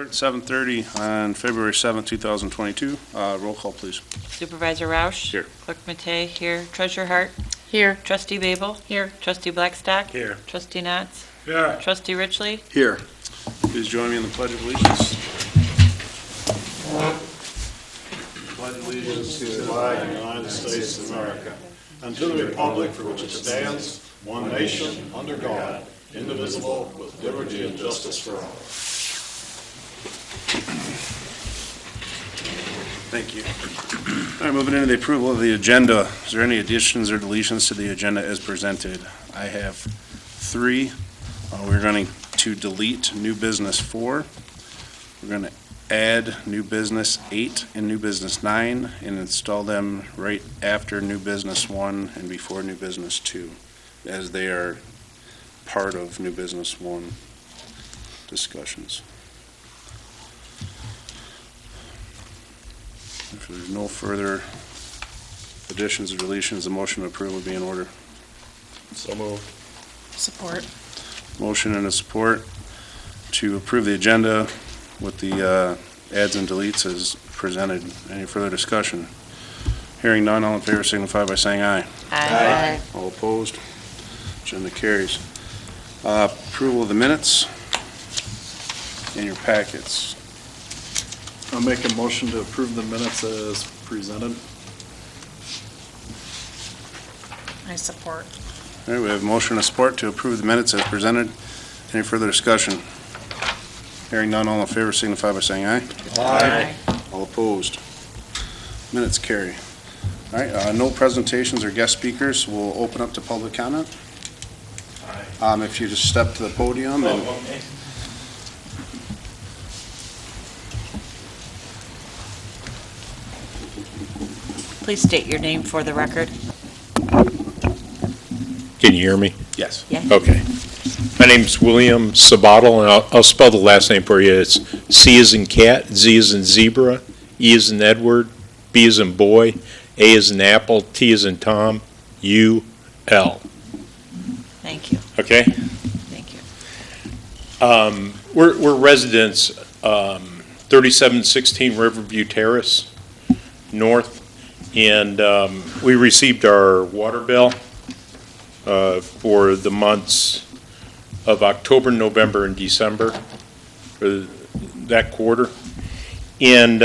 Report, 7:30 on February 7th, 2022. Roll call, please. Supervisor Roush? Here. Clerk Matei? Here. Treasurer Hart? Here. Trustee Babel? Here. Trustee Blackstock? Here. Trustee Knotts? Here. Trustee Richley? Here. Please join me in the Pledge of Allegiance. Pledge allegiance to the flag of the United States of America and to the republic for which it stands, one nation, under God, indivisible, with liberty and justice for all. Thank you. All right, moving into the approval of the agenda. Is there any additions or deletions to the agenda as presented? I have 3. We're going to delete new business 4. We're going to add new business 8 and new business 9 and install them right after new business 1 and before new business 2, as they are part of new business 1 discussions. If there's no further additions or deletions, the motion to approve would be in order. So moved. Support. Motion and a support to approve the agenda with the adds and deletes as presented. Any further discussion? Hearing none, all in favor signify by saying aye. Aye. All opposed? Agenda carries. Approval of the minutes in your packets. I'll make a motion to approve the minutes as presented. I support. All right, we have a motion and support to approve the minutes as presented. Any further discussion? Hearing none, all in favor signify by saying aye. Aye. All opposed? Minutes carry. All right, no presentations or guest speakers. We'll open up to public comment. If you just step to the podium and Please state your name for the record. Can you hear me? yes. Yeah. Okay. My name's William Sabatel, and I'll spell the last name for you. It's C as in cat, Z as in zebra, E as in Edward, B as in boy, A as in apple, T as in Tom, U, L. Thank you. Okay? Thank you. We're residents, 3716 Riverview Terrace, north, and we received our water bill for the months of October, November, and December for that quarter. And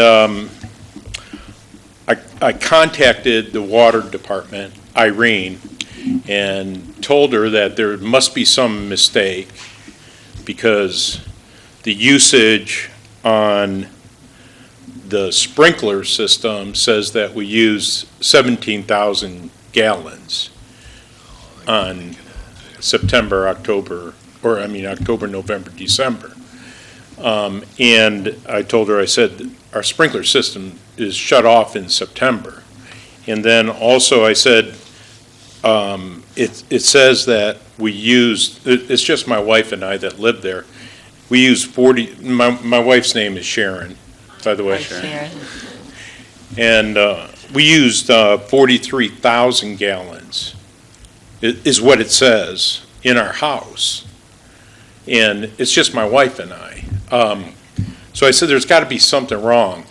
I contacted the water department, Irene, and told her that there must be some mistake because the usage on the sprinkler system says that we use 17,000 gallons on September, October, November, December. And I told her, I said, our sprinkler system is shut off in September. And then also I said, it says that we use, it's just my wife and I that live there. We use 40, my wife's name is Sharon, by the way. Sharon. And we used 43,000 gallons, is what it says, in our house. And it's just my wife and I. So I said, there's got to be something wrong.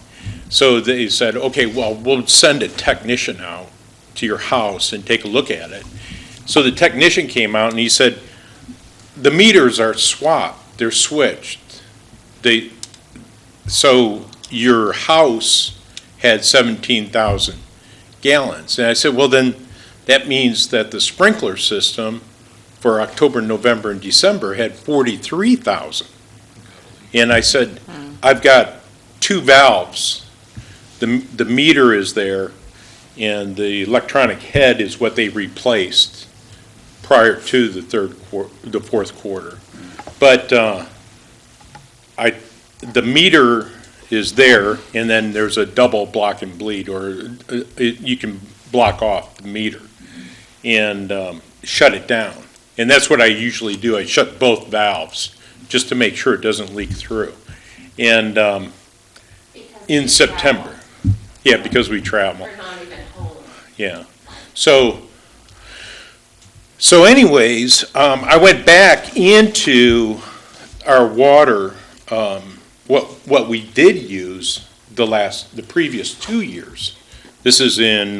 So they said, okay, well, we'll send a technician out to your house and take a look at it. So the technician came out and he said, the meters are swapped, they're switched. So your house had 17,000 gallons. And I said, well, then that means that the sprinkler system for October, November, and December had 43,000. And I said, I've got 2 valves. The meter is there, and the electronic head is what they replaced prior to the fourth quarter. But the meter is there, and then there's a double block and bleed, or you can block off the meter and shut it down. And that's what I usually do. I shut both valves just to make sure it doesn't leak through. And in September. Yeah, because we travel. We're not even home. Yeah. So anyways, I went back into our water what we did use the previous 2 years, this is in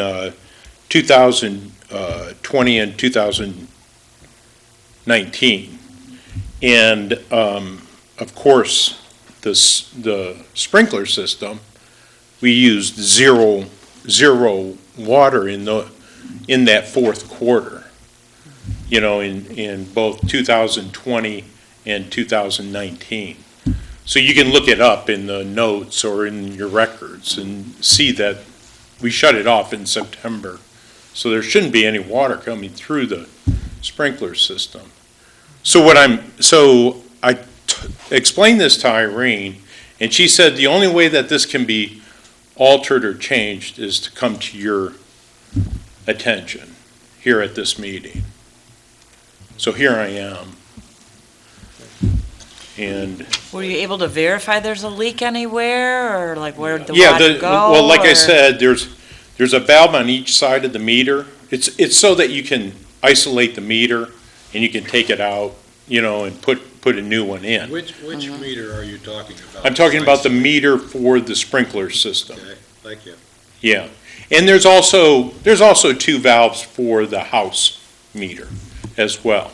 2020 and 2019. And of course, the sprinkler system, we used zero water in that fourth quarter, in both 2020 and 2019. So you can look it up in the notes or in your records and see that we shut it off in September. So there shouldn't be any water coming through the sprinkler system. So I explained this to Irene, and she said the only way that this can be altered or changed is to come to your attention here at this meeting. So here I am. And Were you able to verify there's a leak anywhere, or like where'd the yeah, water go? well, like I or- said, there's a valve on each side of the meter. It's so that you can isolate the meter and you can take it out, and put a new one in. Which meter are you talking about? I'm talking about the meter for the sprinkler system. Okay, thank you. Yeah, and there's also 2 valves for the house meter as well.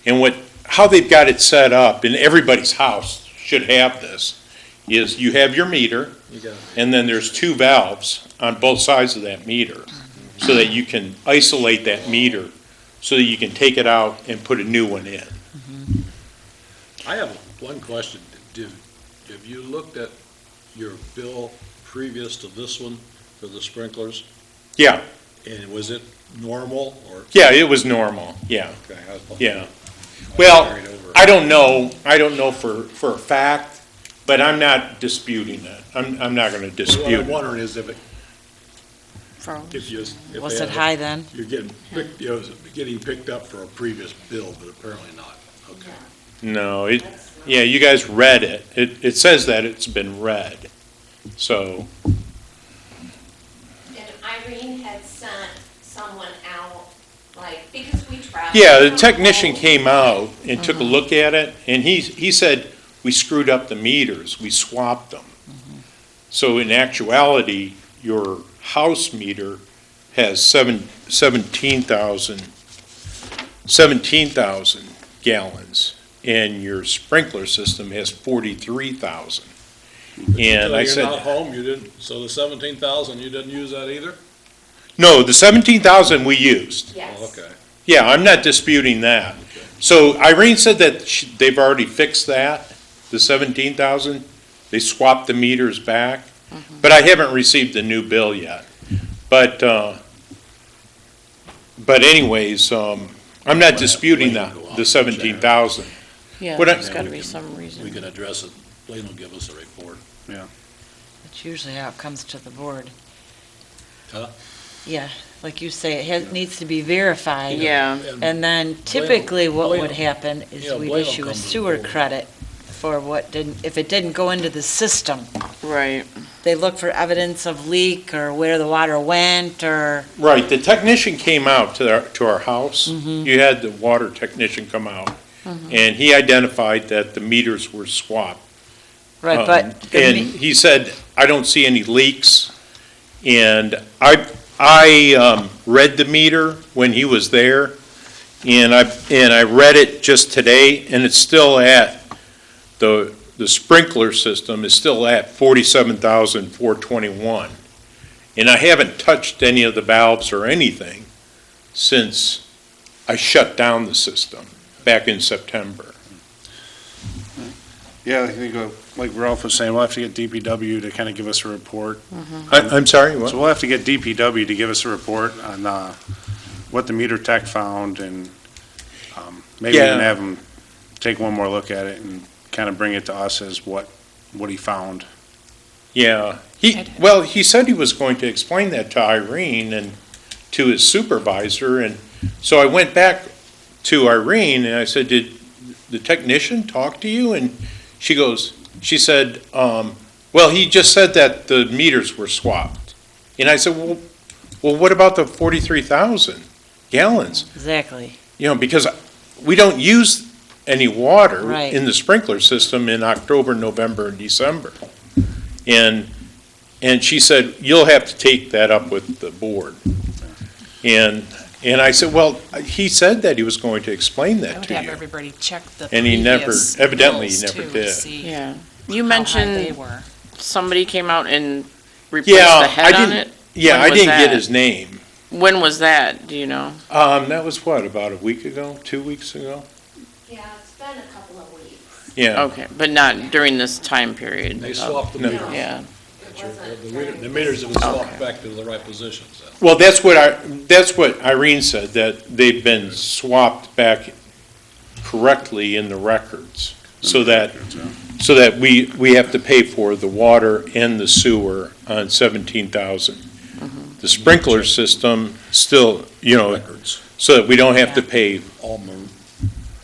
And how they've got it set up, and everybody's house should have this, is you have your meter, You got it. and then there's 2 valves on both sides of that meter, so that you can isolate that meter, so that you can take it out and put a new one in. I have one question. Have you looked at your bill previous to this one for the sprinklers? Yeah, And was it normal or? yeah, it was normal, yeah, Okay, I was- yeah. Well, Carried over. I don't know for a fact, but I'm not disputing it. I'm not gonna What dispute I'm it. wondering is if Was they it had- high then? You're getting picked up for a previous bill, but apparently not. Okay. No, yeah, you guys read it. It says that it's been read, so, And Irene had sent someone out, because we traveled. yeah, the technician came out and took a look at it, and he said, we screwed up the meters, we swapped them. So in actuality, your house meter has 17,000 gallons, and your sprinkler system has 43,000. And I You're not said, home, you didn't, so the 17,000, you didn't use that either? no, the 17,000 we used. Yes. Oh, okay. Yeah, I'm not disputing that. So Irene said that they've already fixed that, the 17,000. They swapped the meters back, but I haven't received the new bill yet. But anyways, I'm not disputing the 17,000. Yeah, What I- there's gotta be some reason. We can address it. Blaine will give us a report. That's usually how it comes to the board. Huh? Yeah, like you say, needs to be verified. Yeah, And then typically what Blaine- would happen is yeah, we'd Blaine will issue a come to the sewer board. credit for if it didn't go into the system. right. They look for evidence of leak or where the water went or, Right, the technician came out to our house. You had the water technician come out, and he identified that the meters were swapped. right, but. the And me- he said, I don't see any leaks. And I read the meter when he was there, and I read it just today, and it's still at, the sprinkler system is still at 47,421. And I haven't touched any of the valves or anything since I shut down the system back in September. Yeah, I think, like Ralph was saying, we'll have to get DPW to kind of give us a report. I'm sorry, what? So we'll have to get DPW to give us a report on what the meter tech found, and maybe we can Yeah. have him take one more look at it and kind of bring it to us as what he found. Yeah, he said he was going to explain that to Irene and to his supervisor, and so I went back to Irene and I said, did the technician talk to you? And she said, well, he just said that the meters were swapped. And I said, well, what about the 43,000 gallons? Exactly. Because we don't use any water Right. in the sprinkler system in October, November, and December. And she said, you'll have to take that up with the board. And I said, well, he said that he was going to explain I that would to have you. everybody check the And he never- previous evidently he bills, never too, to did. see Yeah. You how high they mentioned were. somebody came out and replaced Yeah, the I head on didn't, it? yeah, When I was didn't get that? his name. When was that? Do you know? That was what, about a week ago, 2 weeks ago? Yeah, it's been a couple of weeks. Yeah. Okay, but not during this time period? They swapped the No. meters. Yeah. It wasn't The during the meters have been Okay. swapped back to the right positions then. Well, that's what Irene said, that they've been swapped back correctly in the records, so that we have to pay for the water and the sewer on 17,000. The sprinkler system still, Records. so that we don't have to pay, All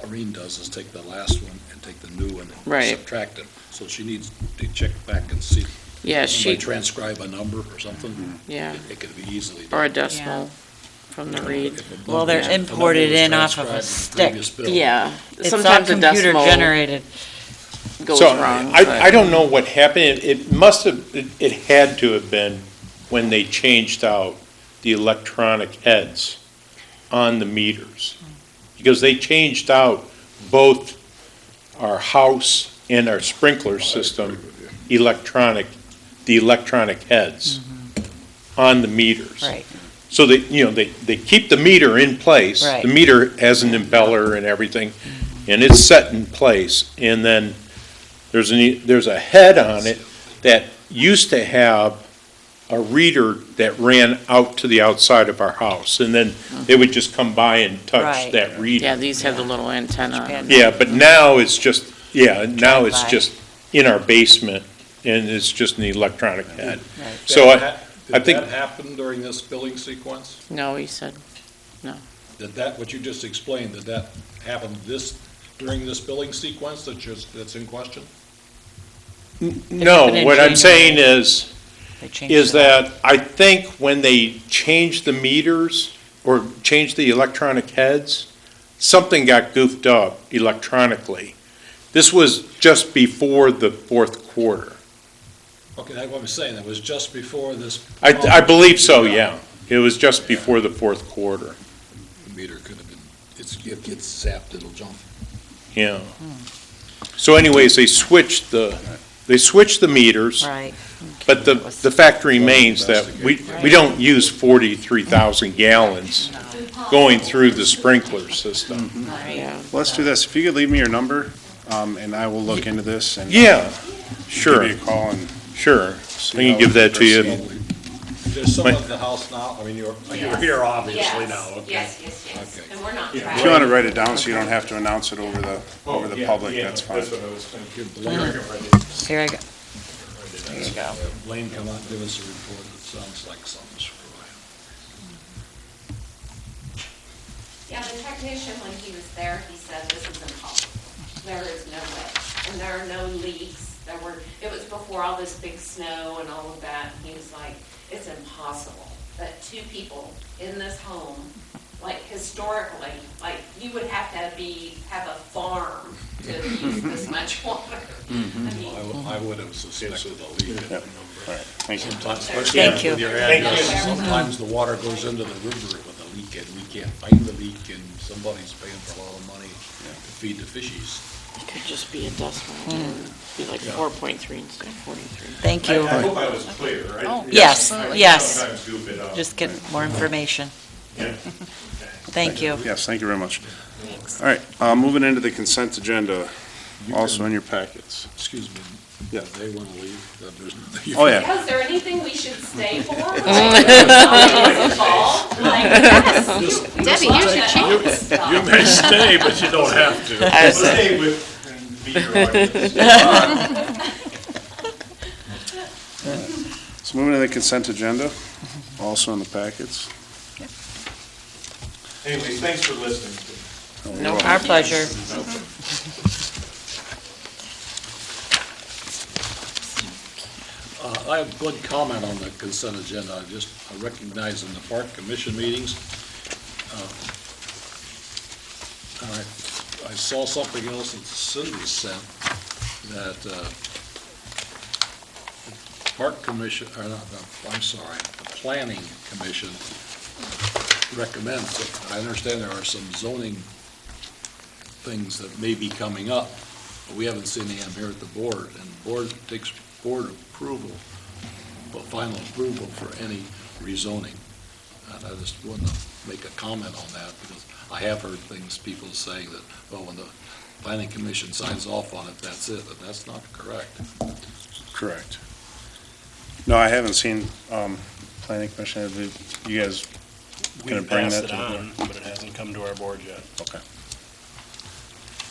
Maureen does is take the last one and take the new one and Right. subtract it. So she needs to check back and see, Yeah, somebody she, transcribe a number or something. yeah, It could be easily or a done. decimal from the read. If a Well, they're number- if a number imported was in off of a transcribed in the stick. previous bill, Yeah, It's all sometimes a computer decimal generated. goes so wrong. I don't know what happened. It must have, it had to have been when they changed out the electronic heads on the meters. Because they changed out both our house and our sprinkler system the electronic heads on the meters. Right. So they keep the meter in place. Right. The meter has an impeller and everything, and it's set in place. And then there's a head on it that used to have a reader that ran out to the outside of our house, and then they would just come by and touch Right. that reader. Yeah, these have the little antenna. Japan. Yeah, but now it's just, now it's Drive-by. just in our basement, and it's just an electronic head. Right. So I Did think- that happen during this billing sequence? No, he said, What you just explained, did that happen during this billing sequence that's in question? No, been in what I'm saying January. They changed is it up. that I think when they changed the meters, or changed the electronic heads, something got goofed up electronically. This was just before the fourth quarter. Okay, that's what I'm saying, it was just before this. I believe so, yeah. It was just before the fourth quarter, The meter could have been, it gets zapped, it'll jump. yeah. So anyways, they switched the meters. Right. But the fact remains that we don't use 43,000 gallons going through the sprinkler system. yeah. Let's do this. If you could leave me your number, and I will look into this and. Yeah, sure, Give you a call and. sure. I see can how give we that to you. proceed. There's some My- of the house now, I mean, you're Yes. here obviously Yes, now, okay? Yes, Okay. and we're not If traveling. you want to write it down so you don't have to announce it over the public, that's fine. Give Blaine Here I go. There you go. Blaine come out and give us a report that sounds like something's for Yeah, the technician, when he was there, he said this is impossible. There is no way. And there are no leaks. It was before all this big snow and all of that. He was like, it's impossible that two people in this home, like historically, like you would have to have a farm to use this much water. I mean, I would have suspected a leak. All right, thank you. Sometimes, especially Thank you. with your address, sometimes the water goes into the river with a leak and we can't find the leak and somebody's paying for a lot of money to feed the fishies. It could just be a decimal, be like 4.3 instead of 43. Thank you. I hope I was clear, right? Oh, Yes, absolutely. yes. Sometimes goof it up. Just get more information. Thank you. Yes, thank you very much. All right, moving into the consent agenda, also in your packets. Excuse me. Yeah. They want to leave. Oh, yeah. Yeah, is there anything we should stay for? Like, somebody's involved? Like, yes. Debbie, here's your chance. You may stay, but you don't have to. I said, Stay with and be your audience. So moving to the consent agenda, also in the packets. Anyways, thanks for listening. No, our pleasure. I have one comment on the consent agenda. I recognize in the park commission meetings, and I saw something else that Cindy sent, that Park Commission, or not, I'm sorry, the Planning Commission recommends it. I understand there are some zoning things that may be coming up, but we haven't seen them here at the board, and the board takes board approval, but final approval for any rezoning. And I just want to make a comment on that, because I have heard things, people saying that, well, when the planning commission signs off on it, that's it, and that's not correct. Correct. No, I haven't seen, planning commission, you guys gonna We've bring passed that it to the board? on, but it hasn't come to our board yet. Okay.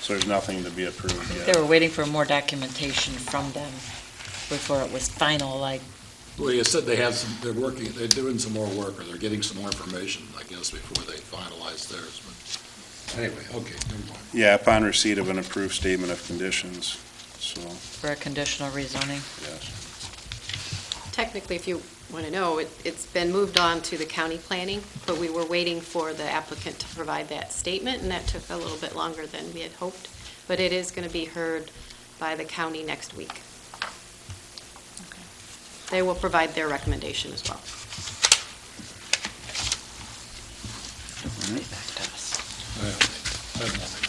So there's nothing to be approved They yet? were waiting for more documentation from them before it was final, like, Well, you said they have some, they're working, they're doing some more work, or they're getting some more information, I guess, before they finalize theirs, but anyway, okay, never mind. Yeah, upon receipt of an approved statement of conditions, so, for a conditional rezoning. yes. Technically, if you want to know, it's been moved on to the county planning, but we were waiting for the applicant to provide that statement, and that took a little bit longer than we had hoped. But it is going to be heard by the county next week. They will provide their recommendation as well. Right back to us. I have nothing.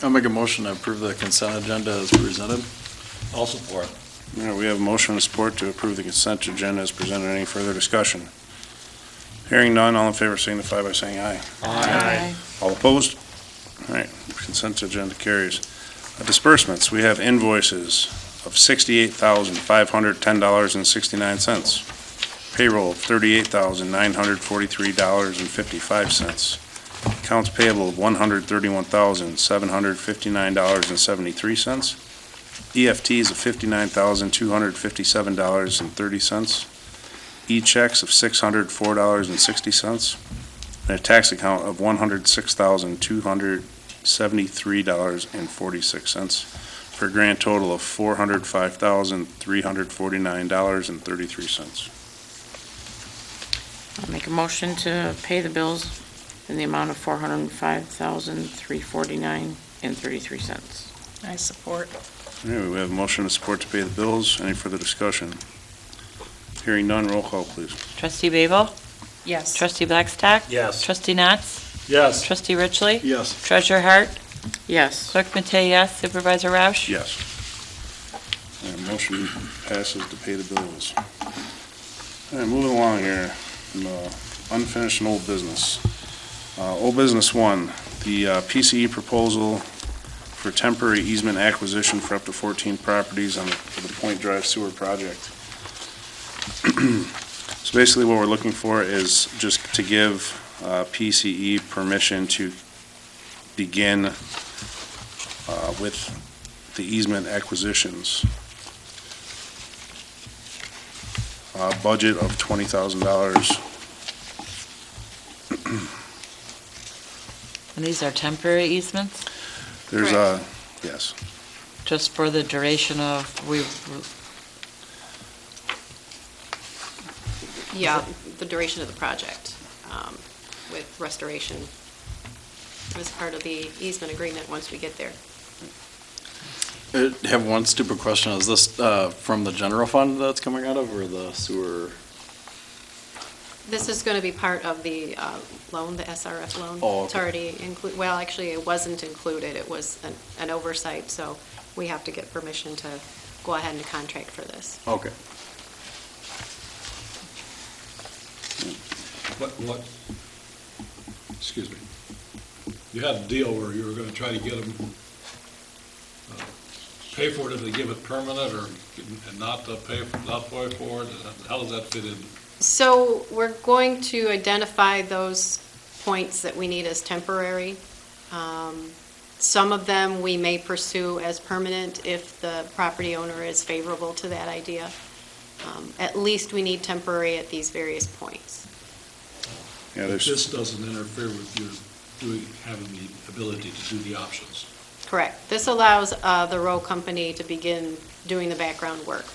I'll make a motion to approve the consent agenda as presented. I'll support. All right, we have a motion and support to approve the consent agenda as presented. Any further discussion? Hearing none, all in favor signify by saying aye. Aye. All opposed? All right, consent agenda carries. Disbursements, we have invoices of $68,510.69. Payroll of $38,943.55. Accounts payable of $131,759.73. EFTs of $59,257.30. E-checks of $604.60. And a tax account of $106,273.46, for a grand total of $405,349.33. I'll make a motion to pay the bills in the amount of $405,349.33. I support. All right, we have a motion and support to pay the bills. Any further discussion? Hearing none, roll call, please. Trustee Babel? Yes. Trustee Blackstock? Yes. Trustee Natz? Yes. Trustee Richley? Yes. Treasurer Hart? Yes. Clerk Matei, yes. Supervisor Roush? Yes. All right, motion passes to pay the bills. All right, moving along here, unfinished and old business. Old business one, the PCE proposal for temporary easement acquisition for up to 14 properties for the Point Drive Sewer Project. So basically what we're looking for is just to give PCE permission to begin with the easement acquisitions. Budget of $20,000. And these are temporary easements, There's a, yes. just for the duration of, Yeah, the duration of the project with restoration as part of the easement agreement once we get there. I have one stupid question. Is this from the general fund that's coming out of, or the sewer? This is going to be part of the loan, the SRF loan. Oh, okay. It's already well, actually, it wasn't included. It was an oversight, so we have to get permission to go ahead and contract for this. Okay. What, excuse me, you had a deal where you were gonna try to get them, pay for it if they give it permanent, or and not pay for it, how does that fit in? So we're going to identify those points that we need as temporary. Some of them we may pursue as permanent if the property owner is favorable to that idea. At least we need temporary at these various points. Yeah, But there's, this doesn't interfere with your having the ability to do the options. Correct. This allows the road company to begin doing the background work.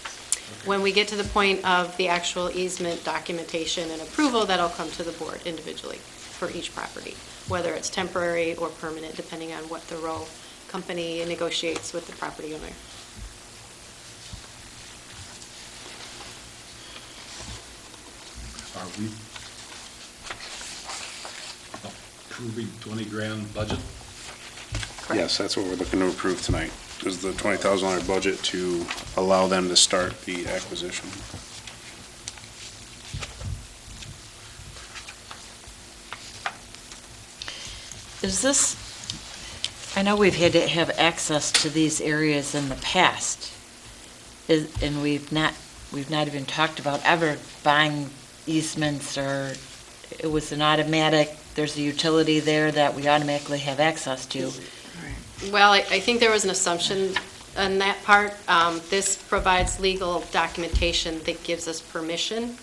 When we get to the point of the actual easement documentation and approval, that'll come to the board individually for each property. whether it's temporary or permanent, depending on what the row company negotiates with the property owner. Are we approving 20 grand budget? Yes, that's what we're looking to approve tonight, is the $20,000 budget to allow them to start the acquisition. Is this, I know we've had to have access to these areas in the past, and we've not even talked about ever buying easements, or it was an automatic, there's a utility there that we automatically have access to. Well, I think there was an assumption on that part. This provides legal documentation that gives us permission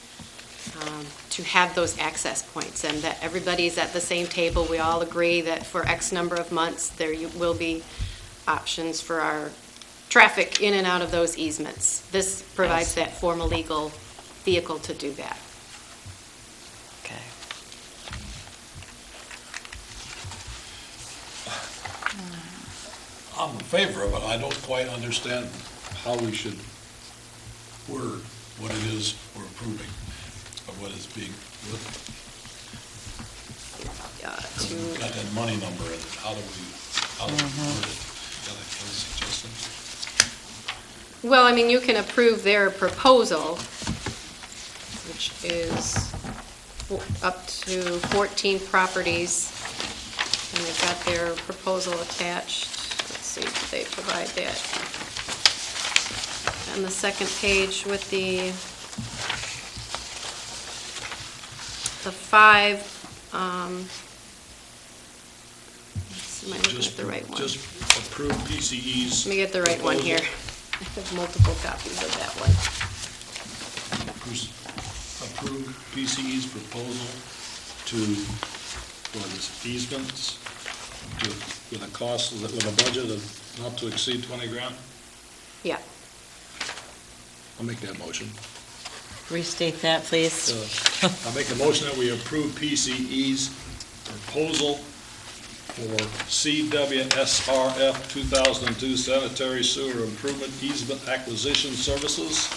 to have those access points, and that everybody's at the same table. We all agree that for X number of months, there will be options for our traffic in and out of those easements. This provides that formal legal vehicle to do that. Okay. I'm in favor of it. I don't quite understand how we should word what it is we're approving, or what is being, we've got that money number in it. How do we word it? Got a suggestion? Well, I mean, you can approve their proposal, which is up to 14 properties, and they've got their proposal attached. Let's see if they provide that. On the second page with the five, let's see, am I looking at the right one? Just approve PCE's. Let me get the right one here. I have multiple copies of that one. Approve PCE's proposal for this easements, with a cost, with a budget of not to exceed 20 grand? Yeah. I'll make that motion. Restate that, please. I'll make a motion that we approve PCE's proposal for CWSRF 2002 sanitary sewer improvement easement acquisition services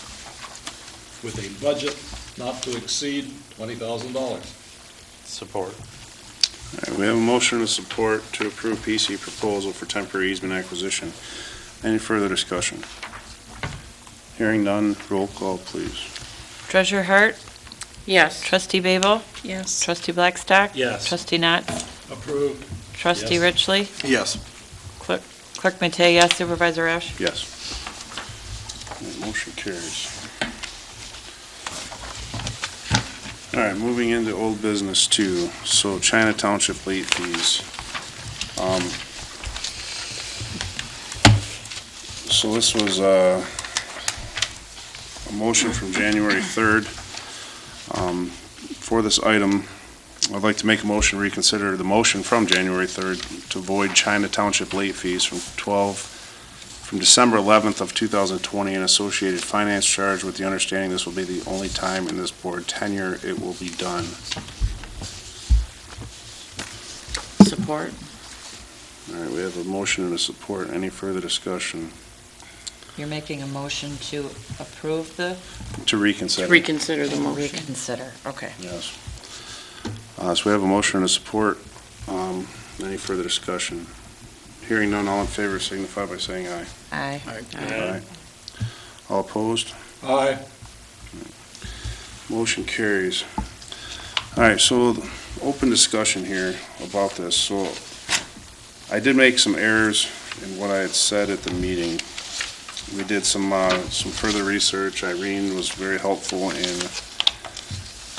with a budget not to exceed $20,000. Support. All right, we have a motion to support to approve PC proposal for temporary easement acquisition. Any further discussion? Hearing none, roll call, please. Treasurer Hart? Yes. Trustee Babel? Yes. Trustee Blackstock? Yes. Trustee Knotts? Approved. Trustee Yes. Richley? Yes. Clerk Matei, yes. Supervisor Rash? Yes. All right, motion carries. All right, moving into old business two. So China Township late fees. So this was a motion from January 3rd. For this item, I'd like to make a motion to reconsider the motion from January 3rd to void China Township late fees from December 11th of 2020 and associated finance charge, with the understanding this will be the only time in this board tenure it will be done. Support. All right, we have a motion and a support. Any further discussion? You're making a motion to approve the? To reconsider. Reconsider the motion. Reconsider, okay. Yes. So we have a motion and a support. Any further discussion? Hearing none, all in favor signify by saying aye. Aye. Aye. All opposed? Aye. Motion carries. All right, so open discussion here about this. So I did make some errors in what I had said at the meeting. We did some further research. Irene was very helpful in,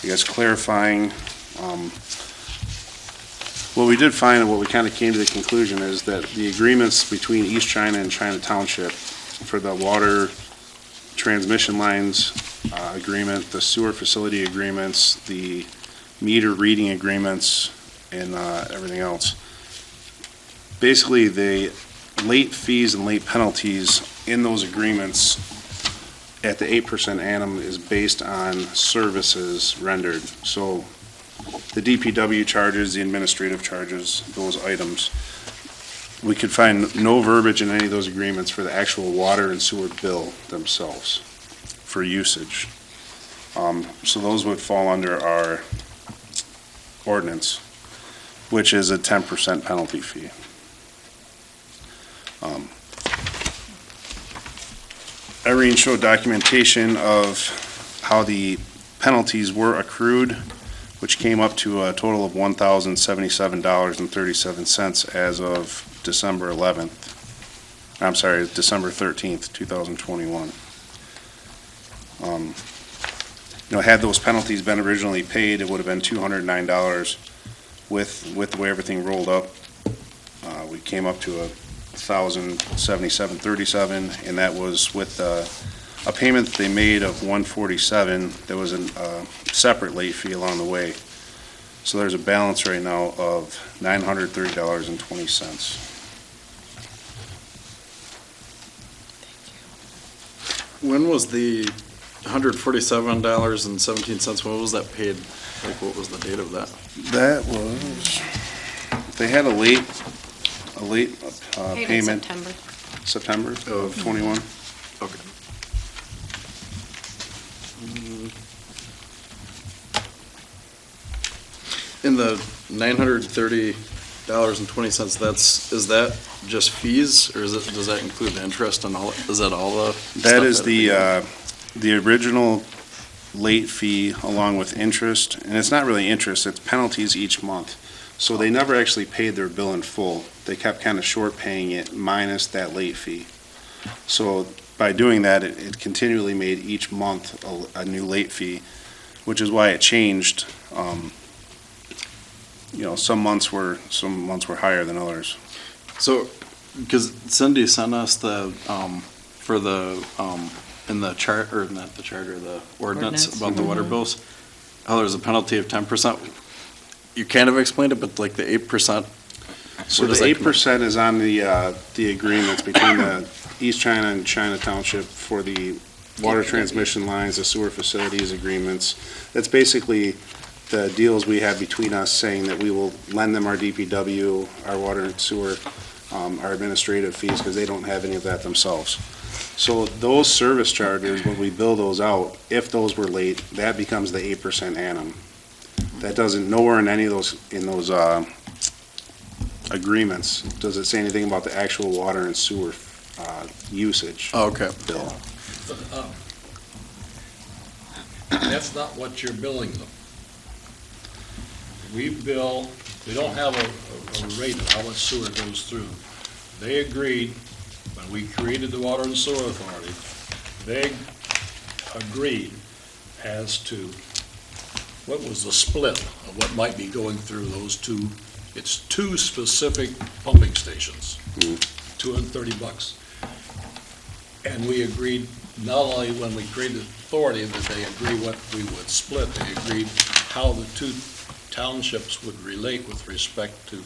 I guess, clarifying. What we did find and what we kind of came to the conclusion is that the agreements between East China and China Township for the water transmission lines agreement, the sewer facility agreements, the meter reading agreements, and everything else. Basically, the late fees and late penalties in those agreements at the 8% annum is based on services rendered. So the DPW charges, the administrative charges, those items. We could find no verbiage in any of those agreements for the actual water and sewer bill themselves for usage. So those would fall under our ordinance, which is a 10% penalty fee. Irene showed documentation of how the penalties were accrued, which came up to a total of $1,077.37 as of December 13th, 2021. Had those penalties been originally paid, it would have been $209 with the way everything rolled up. We came up to $1,077.37, and that was with a payment that they made of $147. There was a separate late fee along the way. So there's a balance right now of $930.20. When was the $147.17, when was that paid? Like, what was the date of that? That was, they had a late Paid in payment, September. September of '21. Okay. In the $930.20, is that just fees, or does that include the interest and all, is that all the? That stuff is the original late fee along with interest, and it's not really interest, it's penalties each month. So they never actually paid their bill in full. They kept kind of short paying it minus that late fee. So by doing that, it continually made each month a new late fee, which is why it changed. Some months were higher than others. So, because Cindy sent us the, for the, in the chart, or not the charter, the ordinance about the water bills, how there's a penalty of 10%. You kind of explained it, but like the 8%. So the 8% is on the agreements between the East China and China Township for the water transmission lines, the sewer facilities agreements. That's basically the deals we have between us saying that we will lend them our DPW, our water and sewer, our administrative fees, because they don't have any of that themselves. So those service charges, when we bill those out, if those were late, that becomes the 8% annum. That doesn't, nowhere in any of those, agreements, does it say anything about the actual water and sewer usage Okay. bill. That's not what you're billing them. We don't have a rate of how much sewer goes through. They agreed, when we created the Water and Sewer Authority, they agreed as to what was the split of what might be going through those two. It's two specific pumping stations, $230. And we agreed, not only when we created the authority, that they agree what we would split, they agreed how the two townships would relate with respect to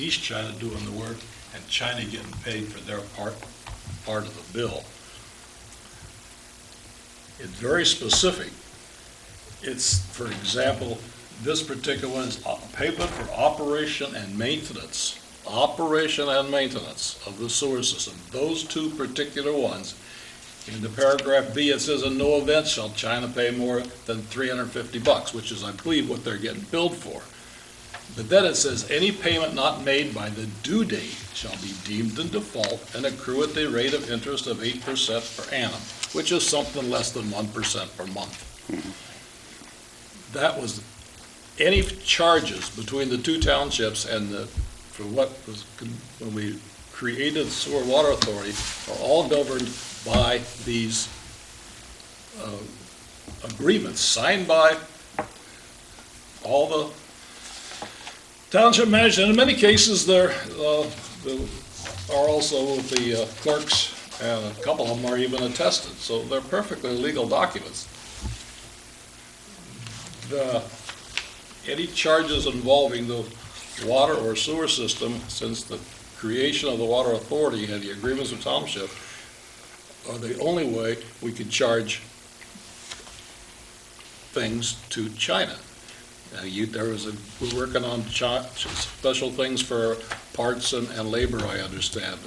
East China doing the work and China getting paid for their part of the bill. It's very specific. It's, for example, this particular one is payment for operation and maintenance of the sewer system. Those two particular ones, in the paragraph B, it says, in no event shall China pay more than $350, which is, I believe, what they're getting billed for. But then it says, any payment not made by the due date shall be deemed in default and accrue at the rate of interest of 8% per annum, which is something less than 1% per month. That was any charges between the two townships and for what was, when we created the Sewer Water Authority, are all governed by these agreements signed by all the township managers. And in many cases, there are also the clerks, and a couple of them are even attested. So they're perfectly legal documents. Any charges involving the water or sewer system since the creation of the Water Authority and the agreements with township are the only way we could charge things to China. We're working on special things for parts and labor, I understand.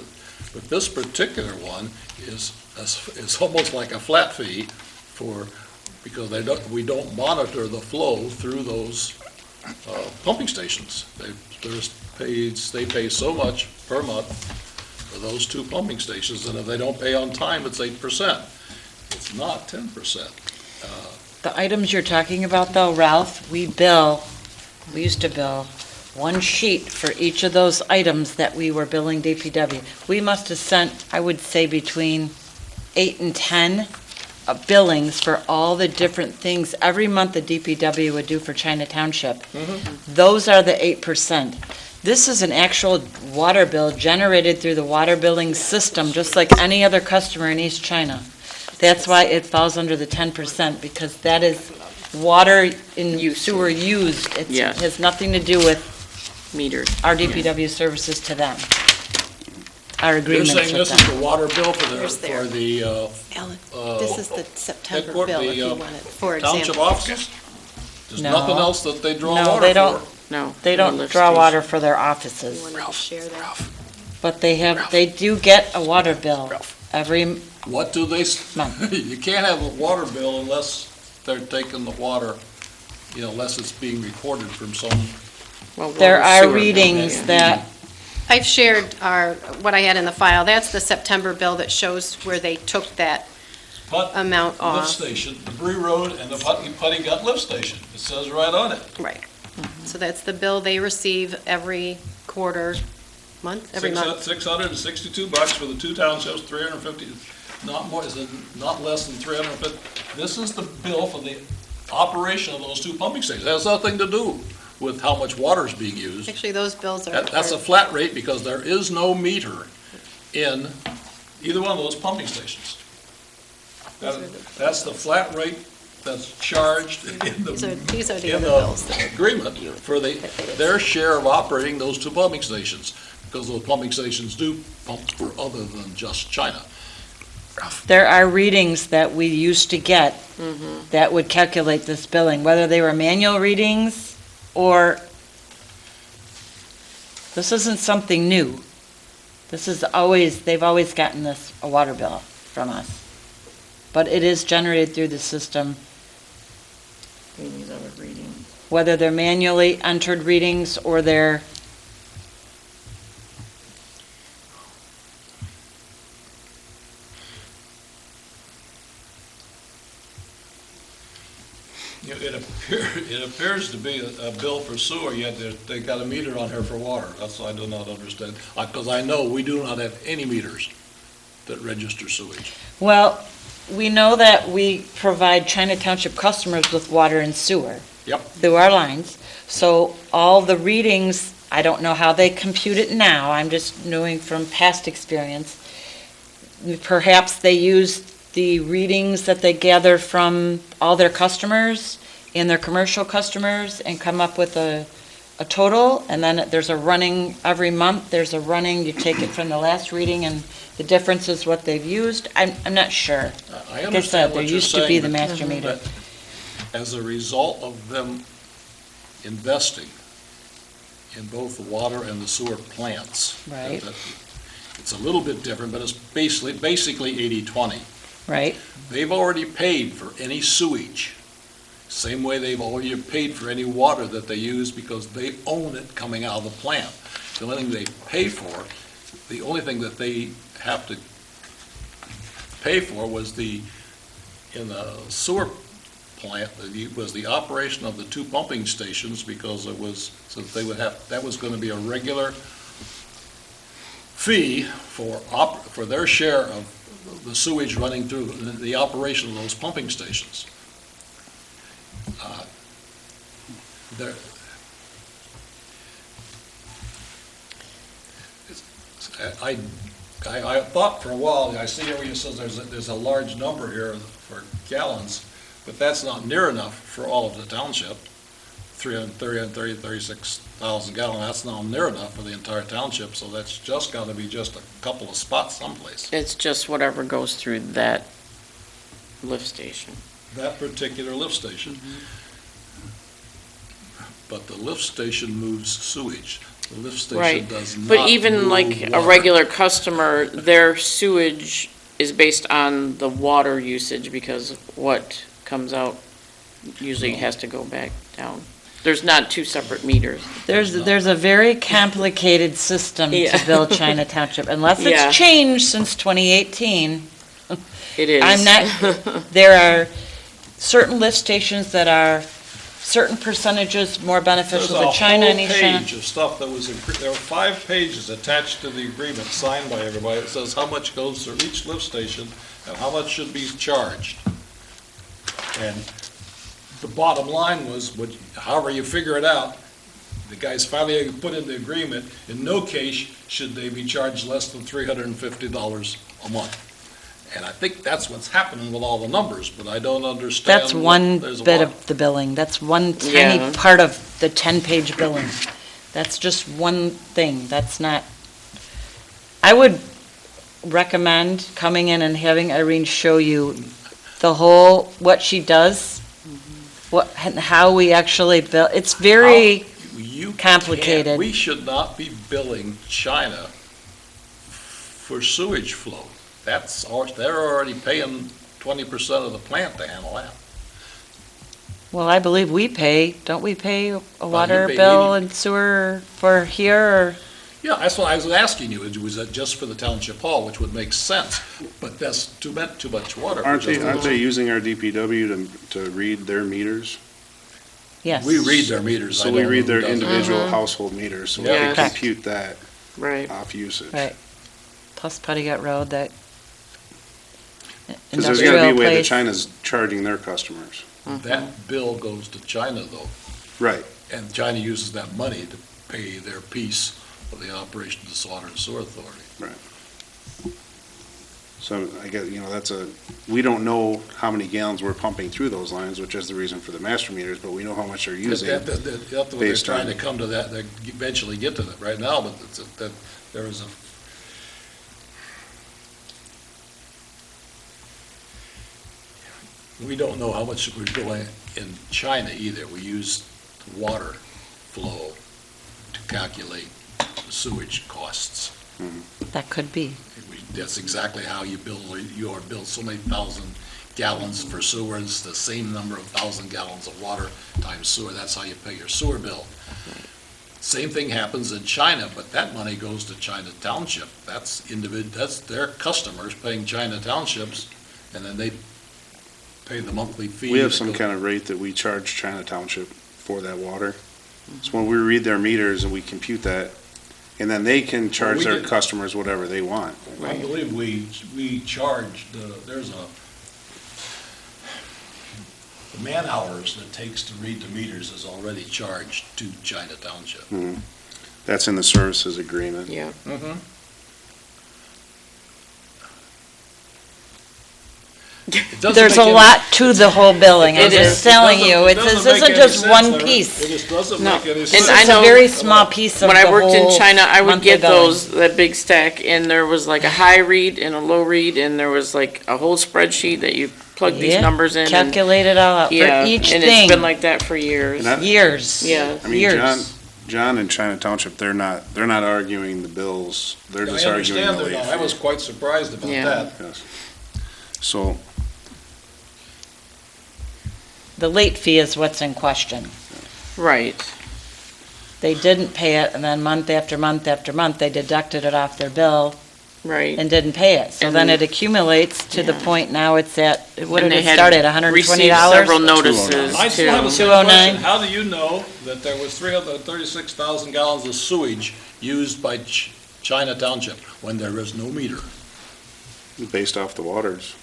But this particular one is almost like a flat fee because we don't monitor the flow through those pumping stations. They pay so much per month for those two pumping stations, and if they don't pay on time, it's 8%. It's not 10%. The items you're talking about though, Ralph, we used to bill one sheet for each of those items that we were billing DPW. We must have sent, I would say, between 8 and 10 billings for all the different things every month the DPW would do for China Township. Those are the 8%. This is an actual water bill generated through the water billing system, just like any other customer in East China. That's why it falls under the 10%, because that is water in sewer used. It Yeah. has nothing to do with Metered. our DPW services to them. Our You're agreements saying with this is them. the water bill for Here's there. the Alan, this is the September headquarters, bill, if you the, want it, for township example. offices? There's No. nothing else that they draw No, water they don't. for? No. They no don't lift draw station. water for their You offices, wanted to share that? but they do get a water bill every, What do they, Month. you can't have a water bill unless they're taking the water, unless it's being recorded from some, Well, there water are sewer bill, readings yeah. that, I've shared what I had in the file. That's the September bill that shows where they took that amount lift off. station, the Bree Road and the Putty Gut lift station. It says right on it. Right. So that's the bill they receive every quarter, every month. $662 for the two townships, 350, not more, not less than 350. This is the bill for the operation of those two pumping stations. It has nothing to do with how much water is being used. Actually, those bills are. That's a flat rate because there is no meter in either one of those pumping stations. That's the flat rate that's charged in These are the in other the bills. agreement for their share of operating those two pumping stations, because those pumping stations do pump for other than just China. there are readings that we used to get Mm-hmm. that would calculate this billing, whether they were manual readings or, this isn't something new. They've always gotten a water bill from us. But it is generated through the system, Readings of a reading. whether they're manually entered readings or they're, It appears to be a bill for sewer, yet they got a meter on here for water. That's what I do not understand. Because I know we do not have any meters that register sewage. well, we know that we provide China Township customers with water and sewer. Yep. Through our lines. So all the readings, I don't know how they compute it now, I'm just knowing from past experience. Perhaps they use the readings that they gather from all their customers and their commercial customers and come up with a total, and then there's a running, every month, there's a running, you take it from the last reading and the difference is what they've used. I'm not sure. I Like I understand said, there what you're used to be saying, the but- master meter. but as a result of them investing in both the water and the sewer plants. Right. It's a little bit different, but it's basically 80/20. Right? They've already paid for any sewage, same way they've already paid for any water that they use because they own it coming out of the plant. The only thing they pay for, the only thing that they have to pay for was in the sewer plant, was the operation of the two pumping stations because it was, so that was going to be a regular fee for their share of the sewage running through the operation of those pumping stations. There, I thought for a while, I see where it says there's a large number here for gallons, but that's not near enough for all of the township. 36,000 gallons, that's not near enough for the entire township, so that's just got to be just a couple of spots someplace. It's just whatever goes through that lift station. That particular lift station. but the lift station moves sewage. The lift station Right. does not But even move like a water. regular customer, their sewage is based on the water usage because what comes out usually has to go back down. There's not two separate meters. There's a very complicated system Yeah. to build China Township, unless Yeah. it's changed since 2018. It is. I'm not, there are certain lift stations that are certain percentages more beneficial to China and East There's a China. whole page of stuff that was, there were 5 pages attached to the agreement signed by everybody. It says how much goes to each lift station and how much should be charged. And the bottom line was, however you figure it out, the guys finally put in the agreement, in no case should they be charged less than $350 a month. And I think that's what's happening with all the numbers, but I don't understand. That's one there's a bit lot. of the billing. That's one Yeah. tiny part of the 10-page billing. That's just one thing. That's not, I would recommend coming in and having Irene show you the whole, what she does, and how we actually bill. It's very You complicated. can't- We should not be billing China for sewage flow. They're already paying 20% of the plant to handle that. Well, I believe we pay, don't we pay a water pay bill 80. and sewer for here, or? Yeah, that's what I was asking you, was that just for the township hall, which would make sense, but that's too much water. for Aren't just they, a- aren't they using our DPW to read their meters? Yes. We read their meters. I So we don't read know their who does it. individual household meters, so we Yeah. can compute that Right. off usage. Right. Plus Putty Gut Road, that Because there's gotta be a industrial way that place. China's charging their customers. That bill goes to China though, Right. and China uses that money to pay their piece of the operation of the Water and Sewer Authority. So I guess, we don't know how many gallons we're pumping through those lines, which is the reason for the master meters, but we know how much they're using. That's what they're based trying on- to come to that, they eventually get to that right now, but that there is a. We don't know how much we're doing in China either. We use water flow to calculate sewage costs. That could be. That's exactly how you bill so many thousand gallons for sewer, it's the same number of thousand gallons of water times sewer, that's how you pay your sewer bill. Same thing happens in China, but that money goes to China Township. That's their customers paying China Townships, and then they pay the monthly fee. We have that some goes- kind of rate that we charge China Township for that water. So when we read their meters and we compute that, and then they can charge we their did- customers whatever they want. I believe we charge, there's the man hours that it takes to read the meters is already charged to China Township. That's in the services agreement. Yeah. It doesn't There's make a any- lot to the whole billing. I'm It just is. telling It you, doesn't- this doesn't make isn't any just sense. one It piece. just doesn't No. make any And sense. I It's a know- very small piece of When the I worked in whole China, I would monthly get billing. that big stack, and there was like a high read and a low read, and there was like a whole spreadsheet that you plug these Yeah, numbers in. and- Calculate it all out for Yeah, each and it's thing. been like that for years. And I- Years. Yeah. I mean, Years. John and China Township, they're not arguing the bills, they're just I arguing understand the that late now. I was fee. quite surprised about Yeah. that. Yes. So, The late fee is what's in question. Right. They didn't pay it, and then month after month after month, they deducted it off their bill Right. and didn't pay it. So then And- it accumulates to the Yeah. point now it's at, what And did they it had start at, $120? Received several notices I still have a too. simple 209. question. How do you know that there was 336,000 gallons of sewage used by China Township when there is no meter? based off the waters.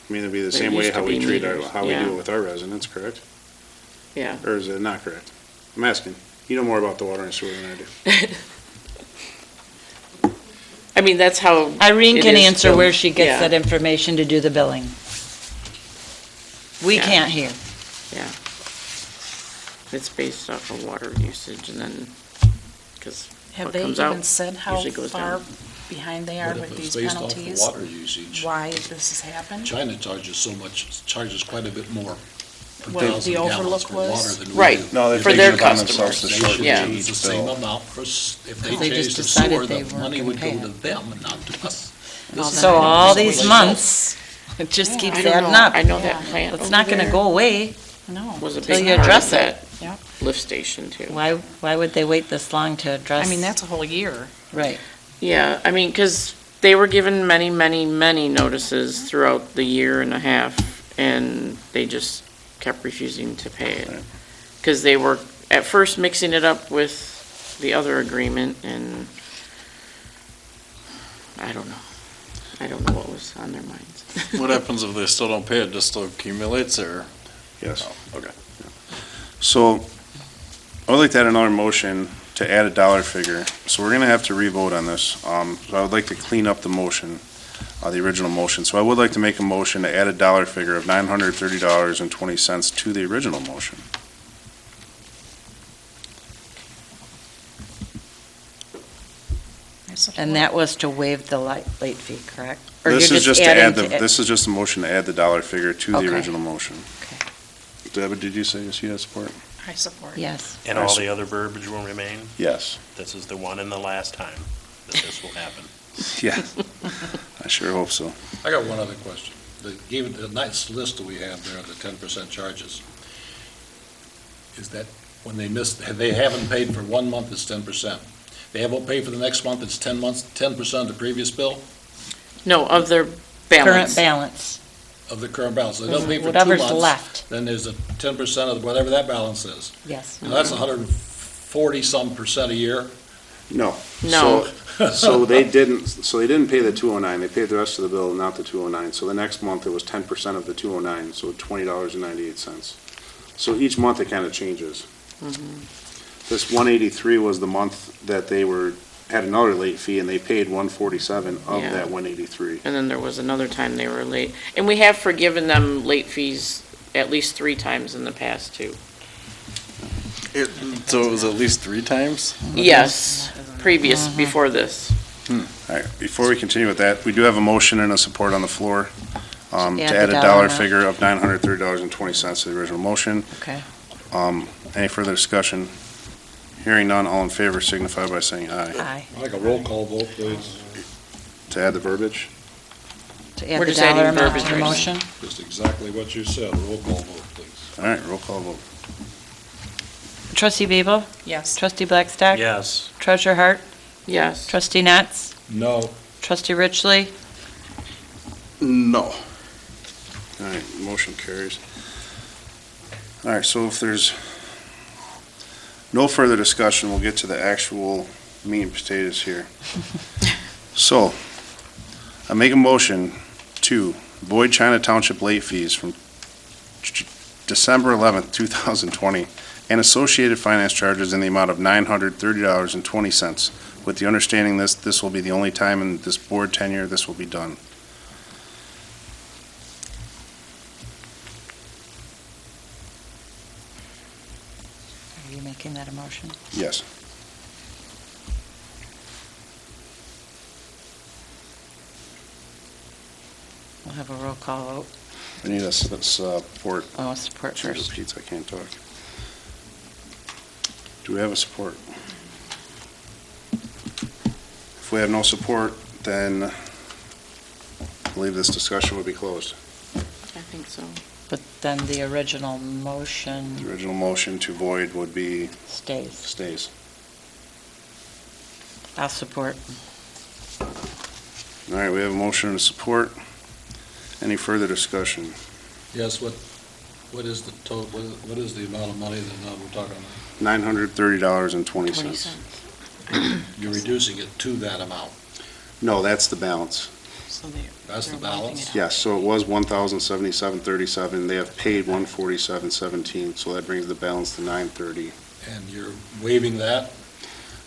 I mean, it'd be the There same way used to how we be treat meters, how we yeah. do it with our residents, correct? Yeah. Or is it not correct? I'm asking. You know more about the water and sewer than I do. I mean, that's how. Irene it can is answer billed. where she gets Yeah. that information to do the billing. We Yeah. can't hear. Yeah. It's based off of water usage and then, because Have what they comes even out said how usually goes far down. behind they are But if with it's these based off the penalties? water usage, Why this has happened? China charges quite a bit more per What the 1,000 gallons overlook for water was? than we Right. do. No, they're For taking their it upon themselves to customers. shorten Yeah. the It's the same bill. amount for, if they They just changed the decided sewer, they the weren't money gonna would pay go it. to them and not to us. This is So all someplace these else. months, it just keeps I don't adding know. up. I know that plant It's over not gonna there go away. No. was a till big you part address of that Yep. lift station too. Why would they wait this long to address? I mean, that's a whole year. Right. Yeah, I mean, because they were given many, many, many notices throughout the year and a half, and they just kept refusing to pay it. Because they were at first mixing it up with the other agreement, and I don't know. I don't know what was on their minds. What happens if they still don't pay it, just still accumulates, or? Yes. Oh, okay. So, I would like to add another motion to add a dollar figure. So we're gonna have to re-vote on this. So I would like to clean up the motion, the original motion. So I would like to make a motion to add a dollar figure of $930.20 to the original motion. I support. And that was to waive the late fee, correct? Or This you're is just to add adding this is just a motion to add the dollar figure to the Okay. original motion. Okay. Deborah, did you say yes, you had support? I support. Yes. And all the other verbiage will remain? Yes. This is the one and the last time that this will happen. Yes. I sure hope so. I got one other question. The nice list that we have there, the 10% charges, is that when they they haven't paid for 1 month, it's 10%. They haven't paid for the next month, it's 10% of the previous bill No, of their Current balance. balance, of the current balance. They don't pay for 2 whatever's months, left, then there's a 10% of whatever that balance is. yes. Now, that's 140-some% a year. No. No. So they didn't pay the 209, they paid the rest of the bill, not the 209. So the next month, it was 10% of the 209, so $20.98. So each month, it kind of changes. This 183 was the month that they had another late fee, and they paid 147 of Yeah. that 183. And then there was another time they were late. And we have forgiven them late fees at least 3 times in the past, too. So it was at least 3 times? Yes, before this. All right, before we continue with that, we do have a motion and a support on the floor to Add the add a dollar dollar amount. figure of $930.20 to the original motion. Okay. Any further discussion? Hearing none, all in favor signify by saying aye. Aye. I'd like a roll call vote, please. To add the verbiage? To add We're the just adding dollar amount verbiage to the right now. motion? Just exactly what you said, roll call vote, please. All right, roll call vote. Trustee Babel? Yes. Trustee Blackstock? Yes. Treasurer Hart? Yes. Trustee Natz? No. Trustee Richley? No. All right, motion carries. All right, so if there's no further discussion, we'll get to the actual meat and potatoes here. So, I make a motion to void China Township late fees from December 11th, 2020, and associated finance charges in the amount of $930.20, with the understanding this will be the only time in this board tenure this will be done. Are you making that a motion? Yes. We'll have a roll call vote. I need a support. Oh, support Two first. repeats, I can't talk. Do we have a support? If we have no support, then I believe this discussion would be closed. I think so. But then the original motion The original motion to void would be stays. stays. I'll support. All right, we have a motion and a support. Any further discussion? Yes, what is the total, what is the amount of money that we're talking about? $930.20. 20 cents. You're reducing it to that amount. No, that's the balance. So That's the they're wiping balance? it out. Yes, so it was $1,077.37. They have paid $147.17, so that brings the balance to $930. And you're waiving that?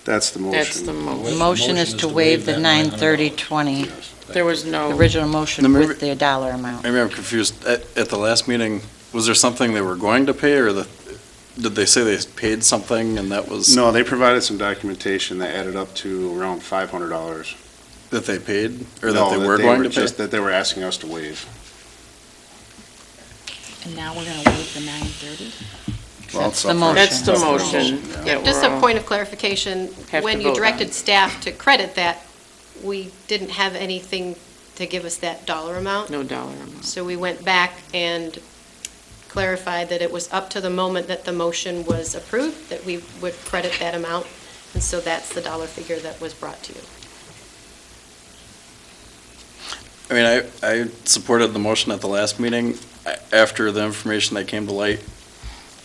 That's the motion. That's the The motion. motion is to waive the that $930.20, Yes. There was no. the original motion No, maybe- with the dollar amount. Maybe I'm confused. At the last meeting, was there something they were going to pay, or did they say they paid something and that was? No, they provided some documentation that added up to around $500. That they paid, or No, that they were going to pay? That they were asking us to waive. And now we're gonna waive the 9:30? Well, That's the motion. That's the motion. Yeah, just a point of clarification, Have when to you vote on directed it. staff to credit that, we didn't have anything to give us that dollar amount. No dollar amount. So we went back and clarified that it was up to the moment that the motion was approved, that we would credit that amount. And so that's the dollar figure that was brought to you. I mean, I supported the motion at the last meeting. After the information that came to light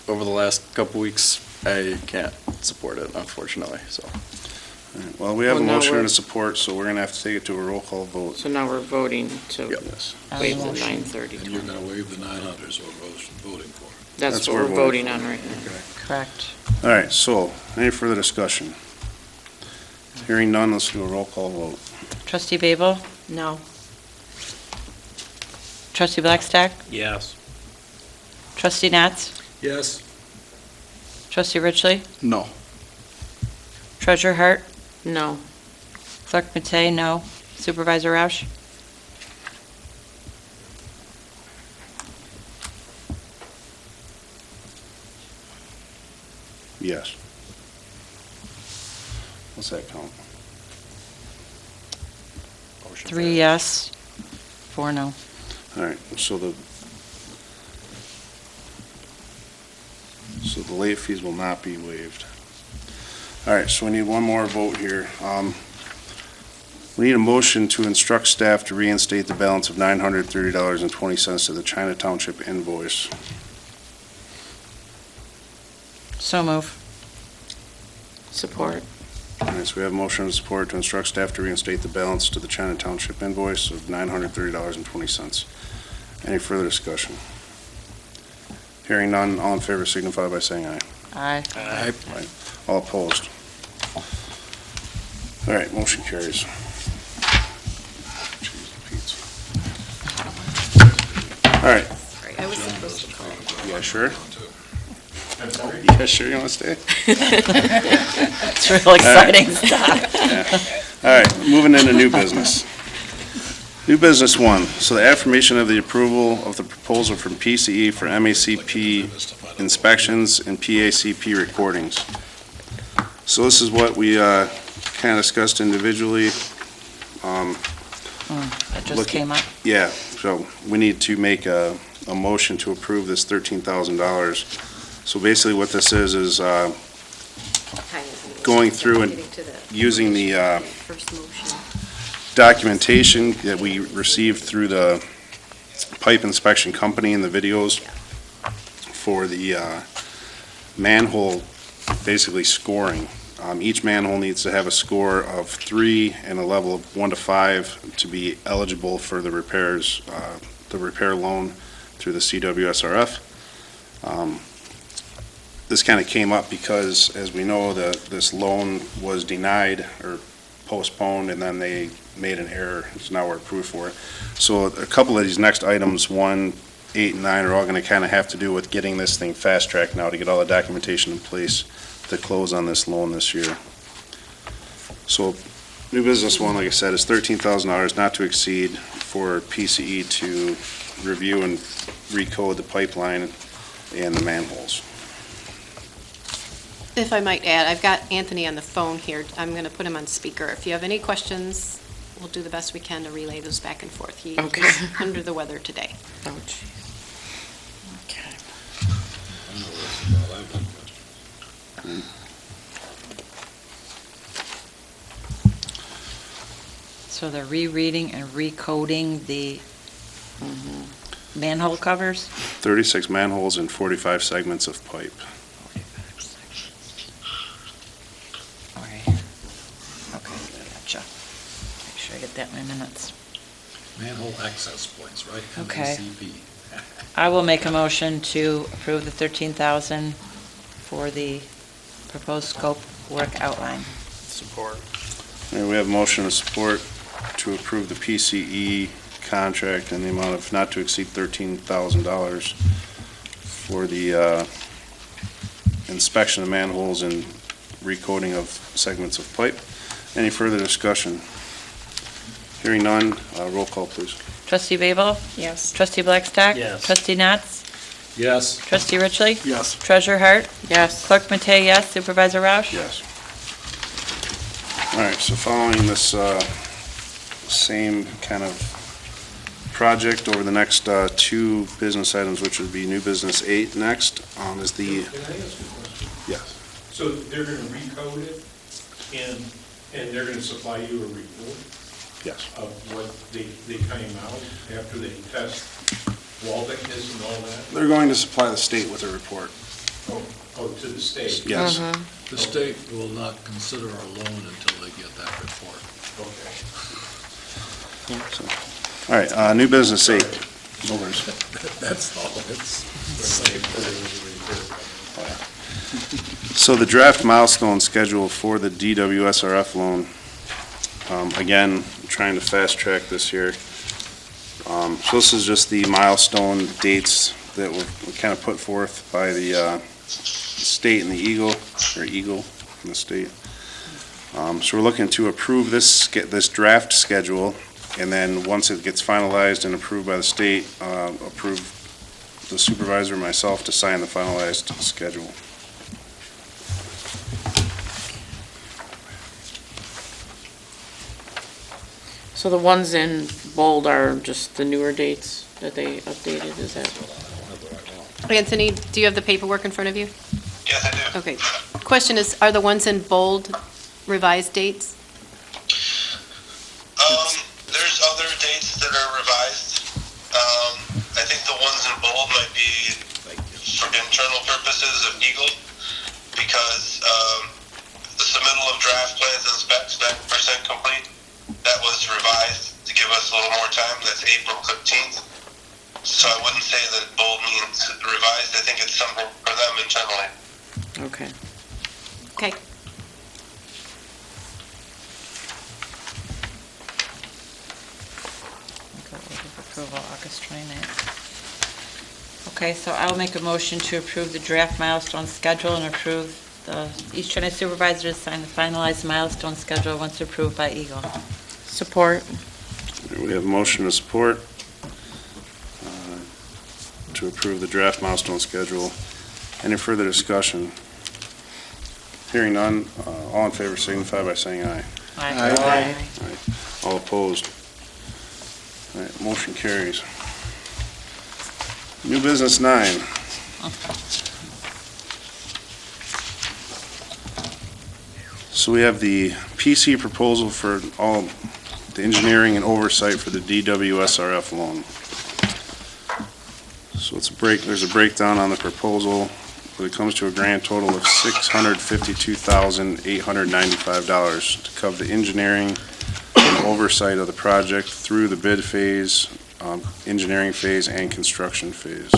over the last couple weeks, I can't support it, unfortunately, so. All right, well, we have a Well, now motion we're- and a support, so we're gonna have to take it to a roll call vote. So now we're voting to Yes. waive the motion. 9:30. And you're gonna waive the 900, so we're voting for it. That's what we're voting on right now. Correct. All right, so, any further discussion? Hearing none, let's do a roll call vote. Trustee Babel? No. Trustee Blackstock? Yes. Trustee Natz? Yes. Trustee Richley? No. Treasurer Hart? No. Clerk Matei, no. Supervisor Roush? Yes. What's that count? Motion 3 carries. yes, 4 no. All right, so the late fees will not be waived. All right, so we need one more vote here. We need a motion to instruct staff to reinstate the balance of $930.20 to the China Township invoice. So move. Support. All right, so we have a motion and support to instruct staff to reinstate the balance to the China Township invoice of $930.20. Any further discussion? Hearing none, all in favor signify by saying aye. Aye. Aye. All opposed? All right, motion carries. All right, Sorry, I was supposed to call. you guys sure? I'm sorry? You guys sure you want to stay? It's real exciting stuff. All right, moving into new business. New business 1, so the affirmation of the approval of the proposal from PCE for MACP inspections and PACP recordings. So this is what we kind of discussed individually. That just Looking- came up. Yeah, so we need to make a motion to approve this $13,000. So basically what this is going through and Getting to the using the first motion. documentation that we received through the pipe inspection company and the videos for the manhole, basically scoring. Each manhole needs to have a score of 3 and a level of 1 to 5 to be eligible for the repairs, the repair loan through the CWSRF. This kind of came up because, as we know, this loan was denied or postponed, and then they made an error, so now we're approved for it. So a couple of these next items, 1, 8, and 9, are all going to kind of have to do with getting this thing fast-tracked now to get all the documentation in place to close on this loan this year. So new business 1, like I said, is $13,000 not to exceed for PCE to review and recode the pipeline and the manholes. If I might add, I've got Anthony on the phone here. I'm going to put him on speaker. If you have any questions, we'll do the best we can to relay those back and forth. He Okay. is under the weather today. Oh, jeez. Okay. I know this is all. I have one question. So they're rereading and recoding the manhole covers? 36 manholes and 45 segments of pipe. Okay, gotcha. Make sure I get that in my minutes. Manhole access points, right? Okay. MACP. I will make a motion to approve the 13,000 for the proposed scope work outline. Support. And we have motion and support to approve the PCE contract in the amount of not to exceed $13,000 for the inspection of manholes and recoding of segments of pipe. Any further discussion? Hearing none, roll call, please. Trustee Babel? Yes. Trustee Blackstock? Yes. Trustee Natz? Yes. Trustee Richley? Yes. Treasurer Hart? Yes. Clerk Matei, yes. Supervisor Roush? Yes. All right, so following this same kind of project over the next two business items, which would be new business 8 next, is the, Can I ask you a question? yes. So they're gonna recode it and they're gonna supply you a report Yes. of what they came out after they test wall thickness and all that? They're going to supply the state with a report. Oh, to the state? Yes. The state will not consider our loan until they get that report. Okay. So, all right, new business 8. Overs. That's all, it's the same thing. So the draft milestone schedule for the DWSRF loan, again, trying to fast track this here. So this is just the milestone dates that were kind of put forth by the state and the Eagle in the state. So we're looking to approve this draft schedule, and then once it gets finalized and approved by the state, approve the supervisor and myself to sign the finalized schedule. So the ones in bold are just the newer dates that they updated, is that? Anthony, do you have the paperwork in front of you? Yes, I do. Okay. Question is, are the ones in bold revised dates? There's other dates that are revised. I think the ones in bold might be for internal purposes of Eagle, because the submittal of draft plans and specs, 90% complete, that was revised to give us a little more time. That's April 15th. So I wouldn't say that bold means revised. I think it's something for them internally. Okay. Okay. Approval August 29th. Okay, so I'll make a motion to approve the draft milestone schedule and approve the East China supervisor to sign the finalized milestone schedule once approved by Eagle. Support. We have a motion to support to approve the draft milestone schedule. Any further discussion? Hearing none, all in favor signify by saying aye. Aye. All opposed? All right, motion carries. New business 9. So we have the PC proposal for all the engineering and oversight for the DWSRF loan. So there's a breakdown on the proposal, but it comes to a grand total of $652,895 to cover the engineering and oversight of the project through the bid phase, engineering phase, and construction phase.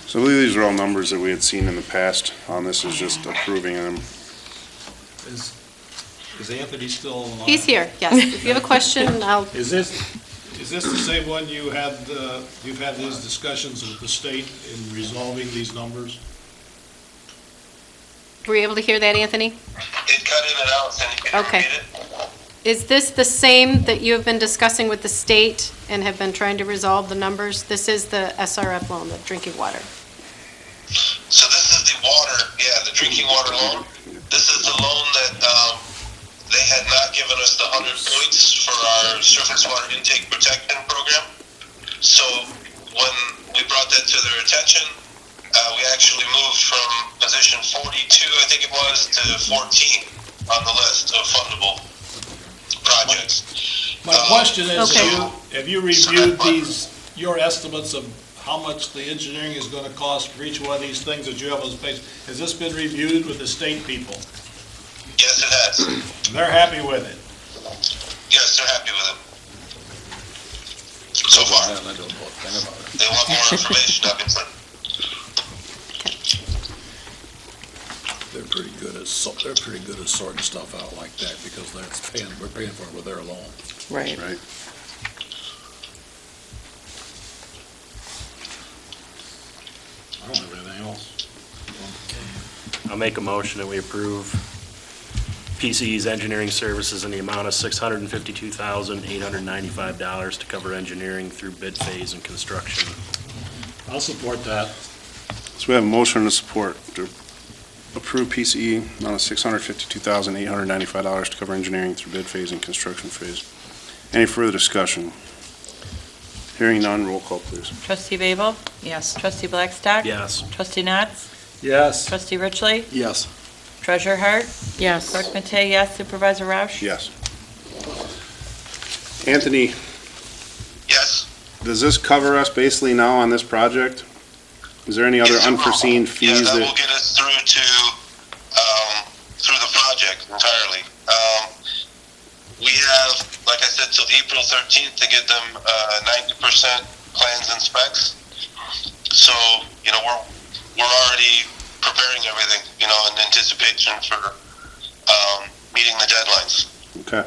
So I believe these are all numbers that we had seen in the past. This is just approving them. Is Anthony still online? He's here, yes. If you have a question, I'll, Is this the same one you've had these discussions with the state in resolving these numbers? were you able to hear that, Anthony? It cut in and out, and you can Okay. repeat it. Is this the same that you have been discussing with the state and have been trying to resolve the numbers? This is the SRF loan, the drinking water. So this is the water, the drinking water loan. This is the loan that they had not given us the 100 points for our surface water intake protection program. So when we brought that to their attention, we actually moved from position 42, I think it was, to 14 on the list of fundable projects. My question is, Okay. have you reviewed your estimates of how much the engineering is going to cost for each one of these things that you have on space? Has this been reviewed with the state people? Yes, it has. They're happy with it? Yes, they're happy with it. So far. I don't know a thing about it. They want more information, obviously. They're pretty good at sorting stuff out like that because we're paying for it with their loan. Right. Right. I don't have anything else. I'll make a motion that we approve PCE's engineering services in the amount of $652,895 to cover engineering through bid phase and construction. I'll support that. So we have a motion to support to approve PCE, amount of $652,895 to cover engineering through bid phase and construction phase. Any further discussion? Hearing none, roll call, please. Trustee Babel? Yes. Trustee Blackstock? Yes. Trustee Natz? Yes. Trustee Richley? Yes. Treasurer Hart? Yes. Clerk Matei, yes. Supervisor Roush? Yes. Anthony, Yes? does this cover us basically now on this project? Is there any other Yes, it will. unforeseen Yeah, fees that will that, get us through the project entirely. We have, like I said, till April 13th to get them 90% plans and specs. So, we're already preparing everything, in anticipation for meeting the deadlines. okay.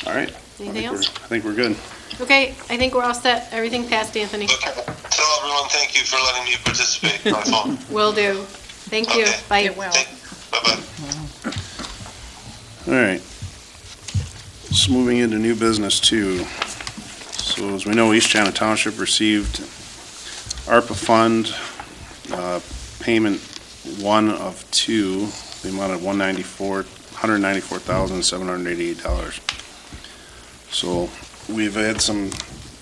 All right. Anything else? I think we're good. Okay, I think we're all set. Everything passed, Anthony. Okay. Tell everyone thank you for letting me participate by phone. Will do. Thank you. Okay. Bye. Bye-bye. All right. Just moving into new business too. So as we know, East China Township received ARPA fund, payment one of two, the amount of $194,788. So we've had some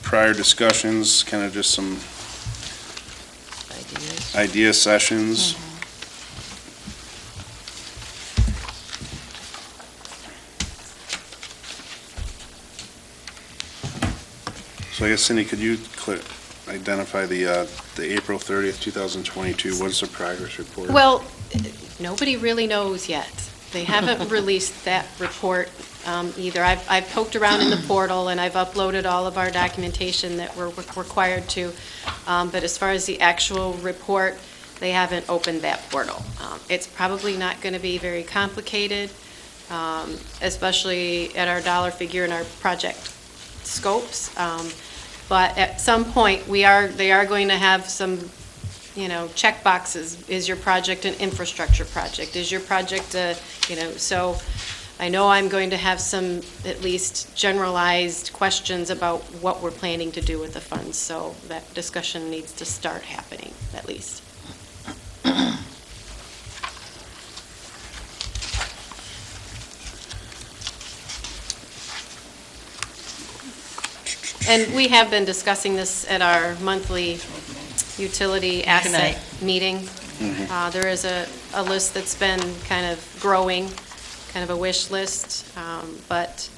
prior discussions, kind of just some idea sessions. So I guess Cindy, could you identify the April 30th, 2022, what's the progress report? Well, nobody really knows yet. They haven't released that report either. I've poked around in the portal and I've uploaded all of our documentation that we're required to. But as far as the actual report, they haven't opened that portal. It's probably not going to be very complicated, especially at our dollar figure and our project scopes. But at some point, they are going to have some, check boxes. Is your project an infrastructure project? Is your project so I know I'm going to have some at least generalized questions about what we're planning to do with the funds. So that discussion needs to start happening, at least. And we have been discussing this at our monthly utility asset meeting. There is a list that's been kind of growing, kind of a wish list, but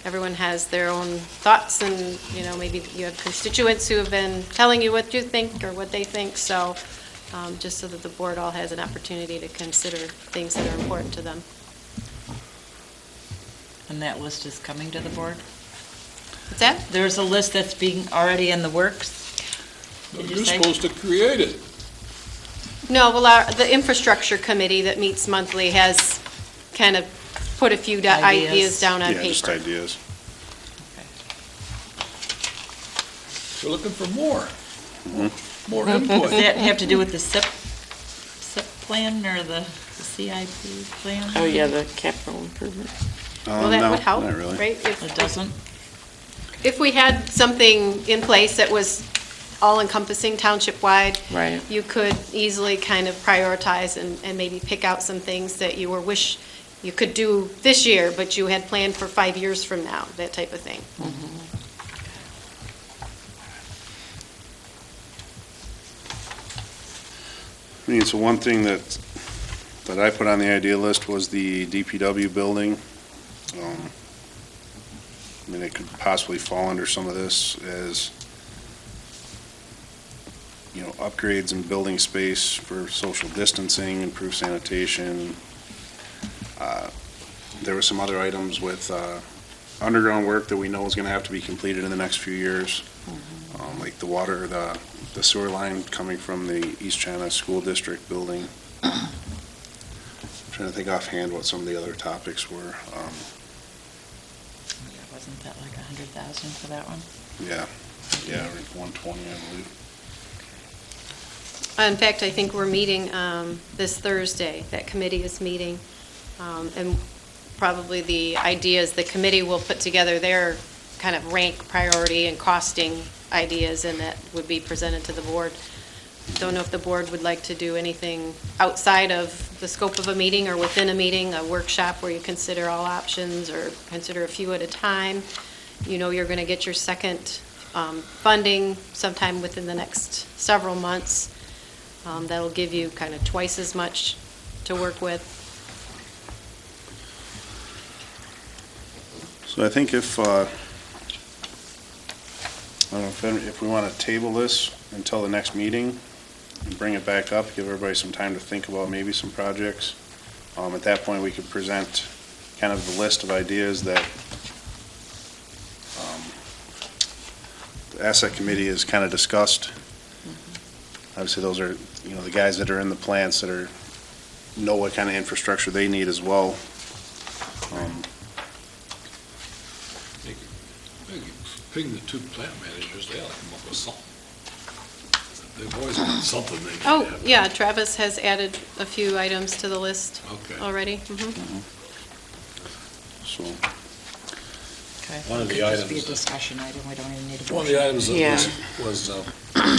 everyone has their own thoughts, and, maybe you have constituents who have been telling you what you think or what they think, so just so that the board all has an opportunity to consider things that are important to them. And that list is coming to the board? What's that? There's a list that's being already in the works? Did you You're say? supposed to create it. No, well, the infrastructure committee that meets monthly has kind of put a few ideas down on Yeah, just paper. ideas. We're looking for more. More Does input. that have to do with the SIP plan or the CIP plan? Oh, yeah, the capital improvement. Well, that No, would help, not really. right? It doesn't? If we had something in place that was all-encompassing township-wide, Right. you could easily kind of prioritize and maybe pick out some things that you wish you could do this year, but you had planned for 5 years from now, that type of thing. I mean, so one thing that I put on the idea list was the DPW building. I mean, it could possibly fall under some of this as, upgrades in building space for social distancing, improved sanitation. There were some other items with underground work that we know is going to have to be completed in the next few years. Like the water, the sewer line coming from the East China School District building. Trying to think offhand what some of the other topics were. Wasn't that like 100,000 for that one? Yeah, 120, I believe. In fact, I think we're meeting this Thursday. That committee is meeting, And probably the idea is the committee will put together their kind of rank priority and costing ideas, and that would be presented to the board. Don't know if the board would like to do anything outside of the scope of a meeting or within a meeting, a workshop where you consider all options or consider a few at a time. You know you're going to get your second funding sometime within the next several months. That'll give you kind of twice as much to work with. So I think if, I don't know, if we want to table this until the next meeting and bring it back up, give everybody some time to think about maybe some projects. At that point, we could present kind of the list of ideas that the asset committee has kind of discussed. Obviously, those are, the guys that are in the plants that know what kind of infrastructure they need as well. Ping the two plant managers, they ought to come up with something. They've always got something they need to Oh, have. yeah, Travis has added a few items to the list Okay. already. Mhm. So, Okay. One of the Could just be a items- discussion item, we don't even need a One of the motion. items Yeah. that was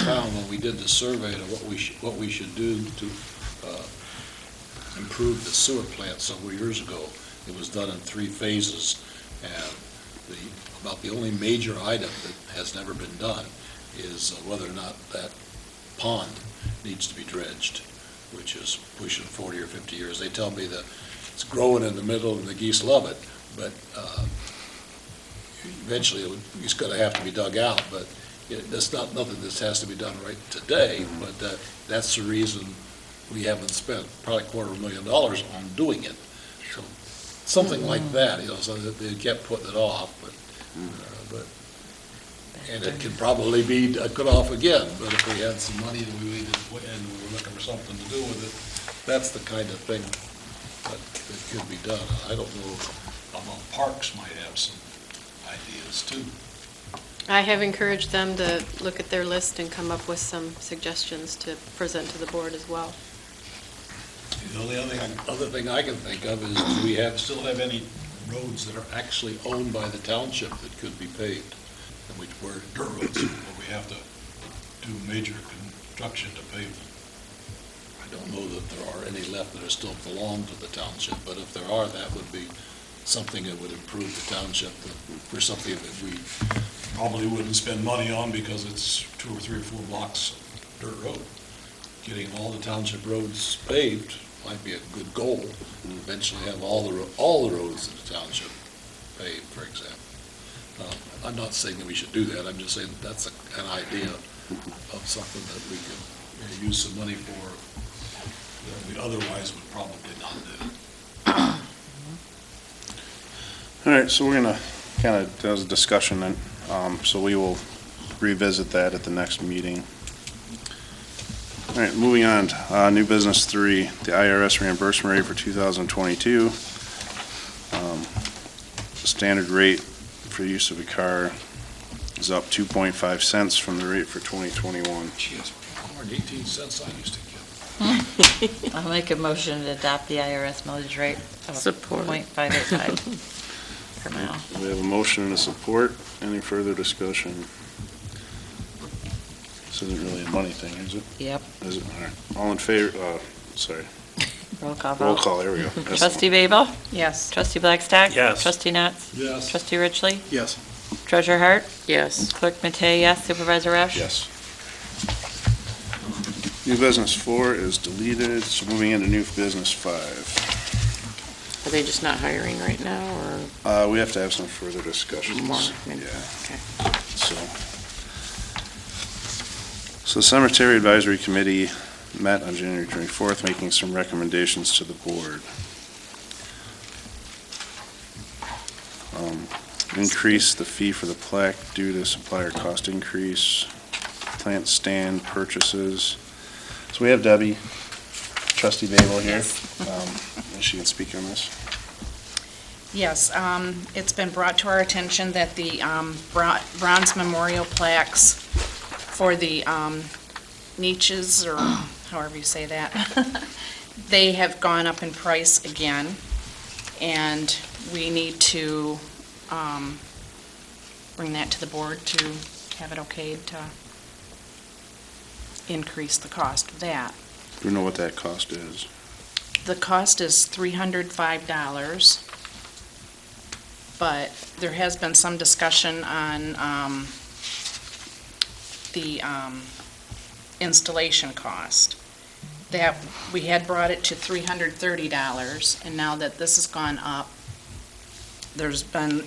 found when we did the survey of what we should do to improve the sewer plant several years ago, it was done in 3 phases, and about the only major item that has never been done is whether or not that pond needs to be dredged, which is pushing 40 or 50 years. They tell me that it's growing in the middle and the geese love it, but eventually it's going to have to be dug out, but that's not nothing that has to be done right today, but that's the reason we haven't spent probably $250,000 on doing it. So something like that, so that they kept putting it off, and it can probably be put off again, but if we had some money that we needed, and we were looking for something to do with it, that's the kind of thing that could be done. I don't know, parks might have some ideas too. I have encouraged them to look at their list and come up with some suggestions to present to the board as well. The only other thing I can think of is, do we still have any roads that are actually owned by the township that could be paved? And which were dirt roads, where we have to do major construction to pave them. I don't know that there are any left that are still belong to the township, but if there are, that would be something that would improve the township for something that we probably wouldn't spend money on because it's 2 or 3 or 4 blocks of dirt road. Getting all the township roads paved might be a good goal, and eventually have all the roads in the township paved, for example. I'm not saying that we should do that, I'm just saying that's an idea of something that we could use some money for that we otherwise would probably not do. all right, so we're gonna kind of, that was a discussion then, so we will revisit that at the next meeting. All right, moving on, new business 3, the IRS reimbursement rate for 2022. The standard rate for use of a car is up 2.5 cents from the rate for 2021. Geez, more than 18 cents I used to give. I'll make a motion to adopt the IRS millage rate of Support. .585 per mile. We have a motion and a support. Any further discussion? This isn't really a money thing, is it? Yep. Is it? All right. All in favor, sorry. Roll call Roll vote. call, there we go. That's the Trustee Babel? Yes. Trustee Blackstock? Yes. Trustee Nuts? Yes. Trustee Richley? Yes. Treasurer Hart? Yes. Clerk Matei, yes. Supervisor Rush? Yes. New business 4 is deleted, so moving into new business 5. Are they just not hiring right now, or We have to have some further discussions. more? Yeah, Okay. so Cemetery Advisory Committee met on January 24th, making some recommendations to the board. Increase the fee for the plaque due to supplier cost increase, plant stand purchases. So we have Debbie, Trustee Babel here. And she can speak on this. Yes, it's been brought to our attention that the bronze memorial plaques for the niches, or however you say that, they have gone up in price again. And we need to bring that to the board to have it okayed to increase the cost of that. Do you know what that cost is? The cost is $305, but there has been some discussion on the installation cost. That we had brought it to $330, and now that this has gone up, there's been,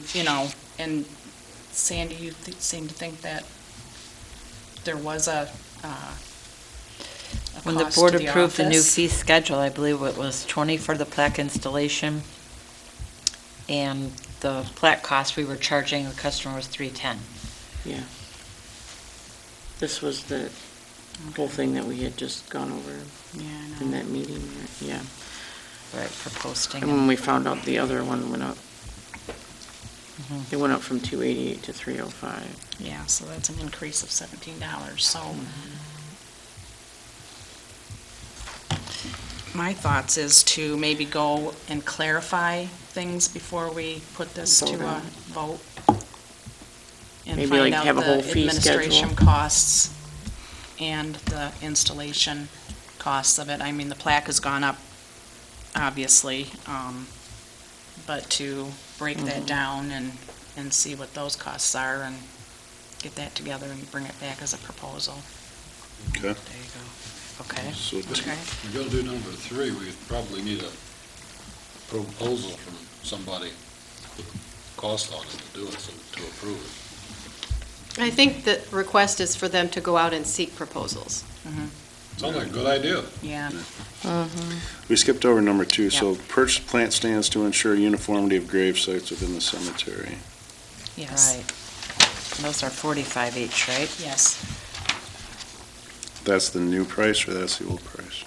and Sandy, you seem to think that there was a When the cost board to the approved the new office. fee schedule, I believe it was 20 for the plaque installation, and the plaque cost we were charging the customer was $310. This was the whole thing that we had just gone over Yeah, I in know. that meeting, yeah. Right, for posting. And when we found out the other one went up, Mhm. it went up from 288 to 305. Yeah, so that's an increase of $17, so. My thoughts is to maybe go and clarify things before we put this Vote to on a it. vote. And Maybe, find like, out have a the whole fee administration schedule. costs and the installation costs of it. I mean, the plaque has gone up, obviously, but to break that down and see what those costs are and get that together and bring it back as a proposal. Okay. There you go. Okay. So Okay. If we're gonna do number 3, we probably need a proposal from somebody, with cost on it to do it, so to approve it. I think the request is for them to go out and seek proposals. Sounds like a good idea. Yeah, we skipped over number 2, so purchase plant stands to ensure uniformity of grave sites within the cemetery. yes, Right. Those are 45 each, right? yes. That's the new price, or that's the old price?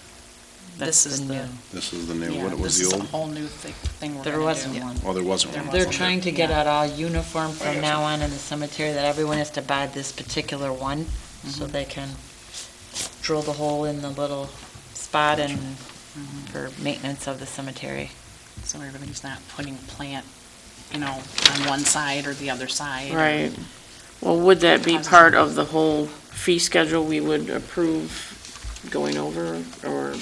That's This is the the- new. This is the new, Yeah, what was the This is old? a whole new thing we're There gonna wasn't do. one. Oh, there wasn't There one. They're wasn't. trying to get Yeah. it all uniform I from gotcha. now on in the cemetery, that everyone has to buy this particular one, so they can drill the hole in the little spot and for maintenance of the cemetery. So everybody's not putting plant, on one side or the other side. or- Right. Well, would that be Causes- part of the whole fee schedule we would approve going over? Or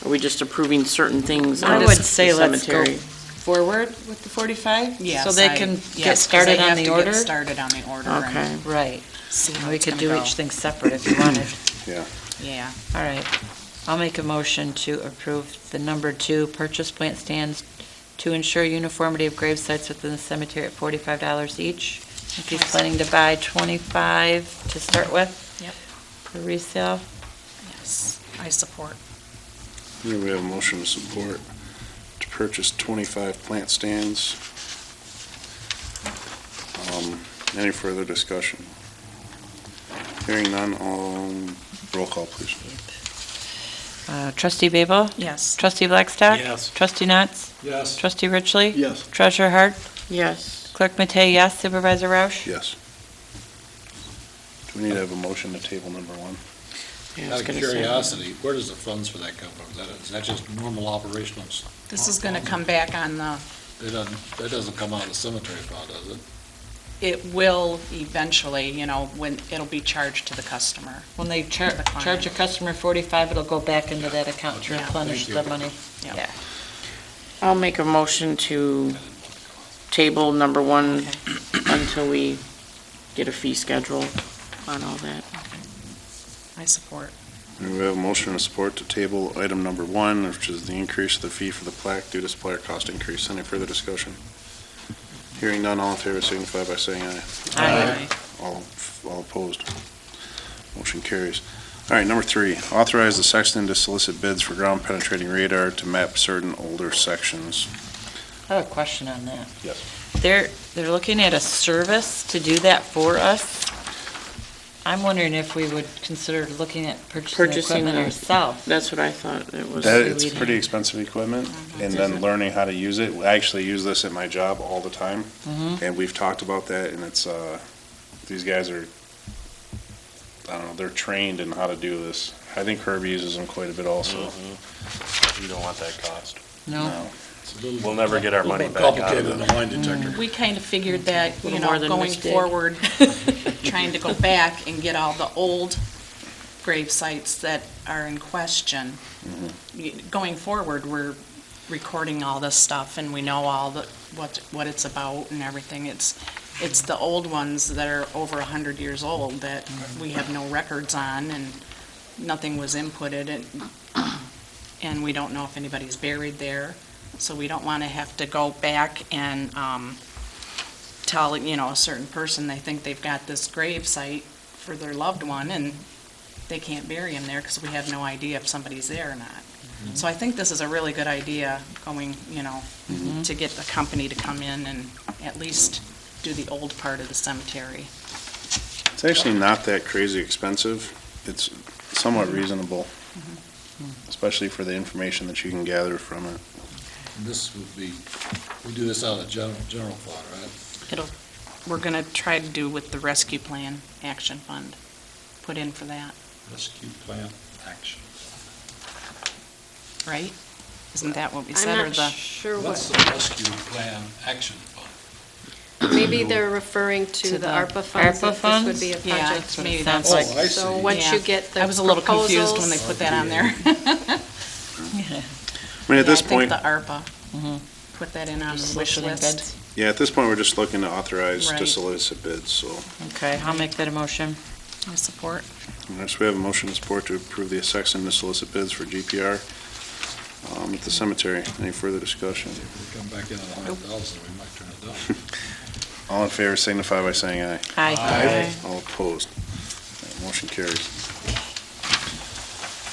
are we just approving certain things I on would the say let's go cemetery? forward with the 45? Yes. So they I- can yes, get 'cause started they on have the to order? get started on the order. and Okay. Right. See how We it's could gonna do go. each thing separate if you wanted. Yeah. All right. I'll make a motion to approve the number 2, purchase plant stands to ensure uniformity of grave sites within the cemetery at $45 each. If he's planning to buy 25 to start with. Yep. For resale. Yes, I support. Here we have a motion to support to purchase 25 plant stands. Any further discussion? Hearing none, roll call, please. Trustee Babel? Yes. Trustee Blackstock? Yes. Trustee Nuts? Yes. Trustee Richley? Yes. Treasurer Hart? Yes. Clerk Matei, yes. Supervisor Roush? Yes. Do we need to have a motion to table number 1? Yeah, I Out was of gonna say. curiosity, where does the funds for that come from? Is that just normal operational? This is gonna come back on the, That doesn't come out of the cemetery fund, does it? it will eventually, when it'll be charged to the customer. When they The client. charge a customer 45, it'll go back into that account to Yeah. replenish Thank the you. money. Yeah. Yeah. I'll make a motion to table number 1 until we get a fee schedule on all that. I support. We have a motion to support to table item number 1, which is the increase of the fee for the plaque due to supplier cost increase. Any further discussion? Hearing none, all in favor signify by saying aye. Aye. All opposed. Motion carries. All right, number 3, authorize the sexton to solicit bids for ground penetrating radar to map certain older sections. I have a question on that. Yes. They're looking at a service to do that for us. I'm wondering if we would consider looking at purchasing Purchasing equipment them. ourselves. That's what I thought it was. It's pretty expensive equipment, and then learning how to use it. I actually use this at my job all the time, and we've talked about that, and it's, these guys are, I don't know, they're trained in how to do this. I think Herb uses them quite a bit also. You don't want that cost. No? It's a little- We'll never get our money little back out of complicated them. than a line detector. We kind of figured that, you Little know, more than going mistake. forward, trying to go back and get all the old grave sites that are in question. Going forward, we're recording all this stuff and we know all the, what it's about and everything. It's the old ones that are over 100 years old that we have no records on and nothing was inputted and we don't know if anybody's buried there. So we don't want to have to go back and tell, you know, a certain person they think they've got this grave site for their loved one and they can't bury him there because we have no idea if somebody's there or not. So I think this is a really good idea going, you know, to get the company to come in and at least do the old part of the cemetery. It's actually not that crazy expensive. It's somewhat reasonable, especially for the information that you can gather from it. And this would be, we do this out of general fund, right? We're going to try to do with the rescue plan action fund, put in for that, Rescue plan action. right? Isn't that what we said? I'm or not the sure What's what, the rescue plan action fund? maybe they're referring to To the the ARPA funds. ARPA if funds? This would be a Yeah, project. That's what it maybe sounds that's- like. Oh, I So see. once Yeah. you get the I was a little confused when they proposals- put that on there. I mean, at this I point, think the ARPA, put that in on the wish Soliciting list. bids. yeah, at this point, we're just looking to authorize to Right. solicit bids, so. Okay, I'll make that a motion. I support. Next, we have a motion to support to approve the section to solicit bids for GPR at the cemetery. Any further discussion? If we come back in at 100,000, we might turn it down. All in favor signify by saying aye. Aye. All opposed. Motion carries.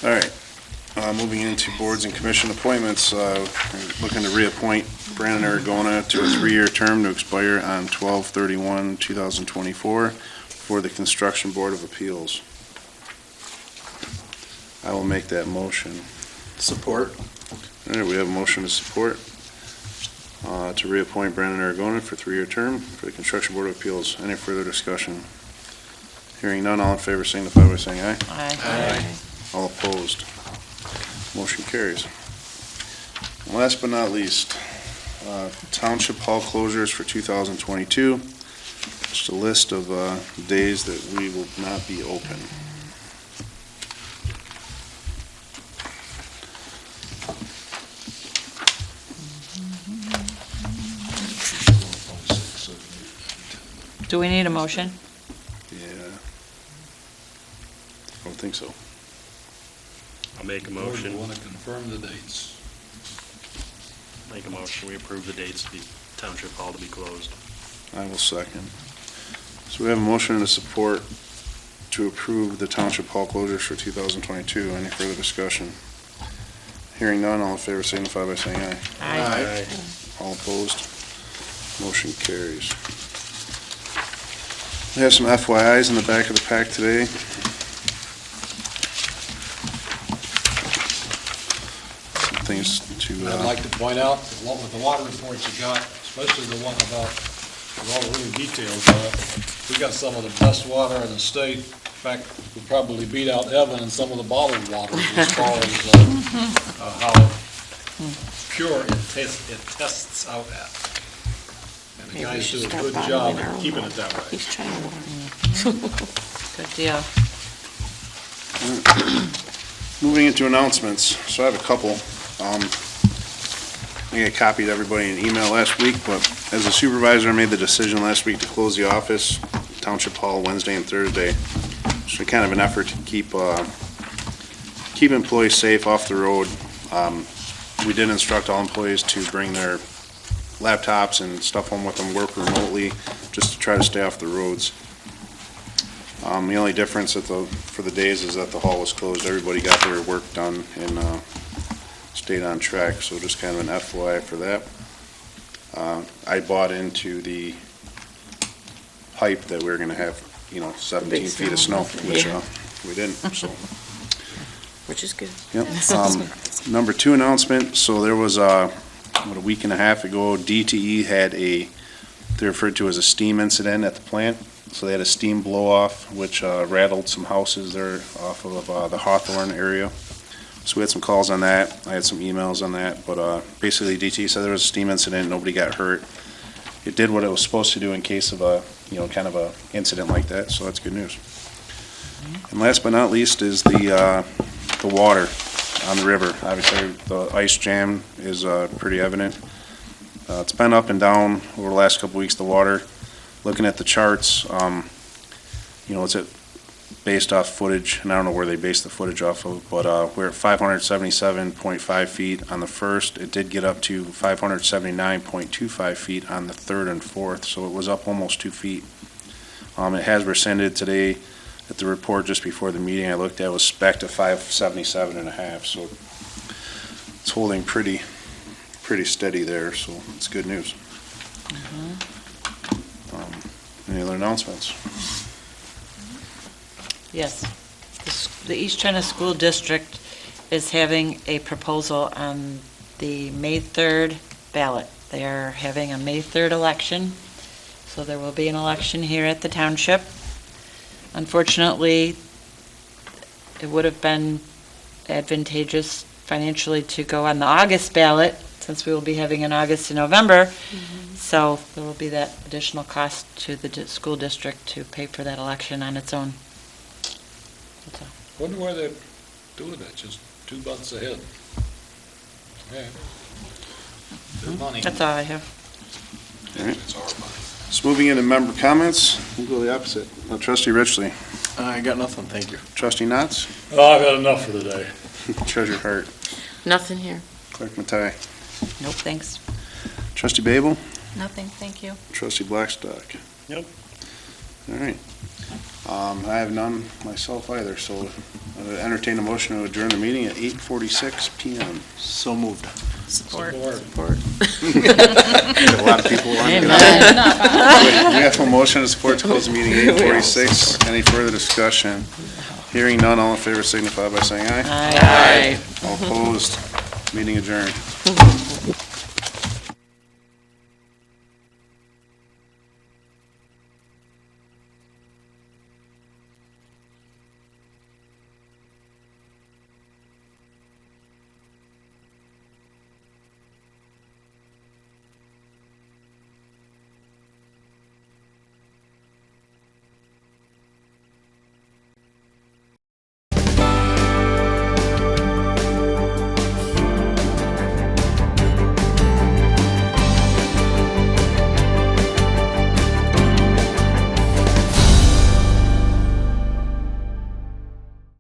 All right, moving into boards and commission appointments, we're looking to reappoint Brandon Aragona to a 3-year term to expire on 12/31/2024 for the Construction Board of Appeals. I will make that motion. Support. All right, we have a motion to support to reappoint Brandon Aragona for a 3-year term for the Construction Board of Appeals. Any further discussion? Hearing none, all in favor signify by saying aye. Aye. All opposed. Motion carries. And last but not least, township hall closures for 2022. Just a list of days that we will not be open. Do we need a motion? Yeah. I don't think so. I'll make a Board motion, want to confirm the dates. make a motion, we approve the dates of the township hall to be closed. I will second. So we have a motion and a support to approve the township hall closures for 2022. Any further discussion? Hearing none, all in favor signify by saying aye. Aye. All opposed? Motion carries. We have some FYIs in the back of the pack today. Some things to, I'd like to point out, that with the water reports you got, especially the one about, with all the little details on it, we got some of the best water in the state. In fact, we probably beat out Evan in some of the bottled waters as far as how pure it tests out at. And the guys do a good job of keeping it that way. He's trying to. Good deal. moving into announcements. So I have a couple. I copied everybody an email last week, but as a supervisor, I made the decision last week to close the office, Township Hall, Wednesday and Thursday. So kind of an effort to keep employees safe off the road. We did instruct all employees to bring their laptops and stuff home with them, work remotely, just to try to stay off the roads. The only difference for the days is that the hall was closed. Everybody got their work done and stayed on track, so just kind of an FYI for that. I bought into the hype that we were gonna have, 17 feet of snow, which we didn't, so. Which is good. Yep. Number two announcement, so there was, a week and a half ago, DTE had they referred to as a steam incident at the plant. So they had a steam blow-off, which rattled some houses there off of the Hawthorne area. So we had some calls on that. I had some emails on that, but basically DT said there was a steam incident, nobody got hurt. It did what it was supposed to do in case of a, kind of a incident like that, so that's good news. And last but not least is the water on the river. Obviously, the ice jam is pretty evident. It's been up and down over the last couple weeks, the water. Looking at the charts, it's based off footage, and I don't know where they based the footage off of, but we're at 577.5 feet on the first. It did get up to 579.25 feet on the third and fourth, so it was up almost 2 feet. It has rescinded today at the report just before the meeting I looked at, was spec to 577.5, so it's holding pretty steady there, so it's good news. Any other announcements? Yes. The East China School District is having a proposal on the May 3rd ballot. They are having a May 3rd election, so there will be an election here at the township. Unfortunately, it would have been advantageous financially to go on the August ballot, since we will be having in August and November. So there will be that additional cost to the school district to pay for that election on its own. That's all. Wonder why they're doing that, just 2 months ahead. Yeah. Their money. That's all I have. It's our money. Just moving into member comments, we'll go the opposite. Trustee Richley. I got nothing, thank you. Trustee Knotts. Oh, I've had enough for today. Treasurer Hart. Nothing here. Clerk Matai. Nope, thanks. Trustee Babel. Nothing, thank you. Trustee Blackstock. Yep. All right. I have none myself either, so I entertain a motion to adjourn the meeting at 8:46 PM. So moved. Support. Support. A lot of people want to get on. We have a motion to support to close the meeting at 8:46. Any further discussion? Hearing none, all in favor signify by saying aye. Aye. All opposed, meeting adjourned.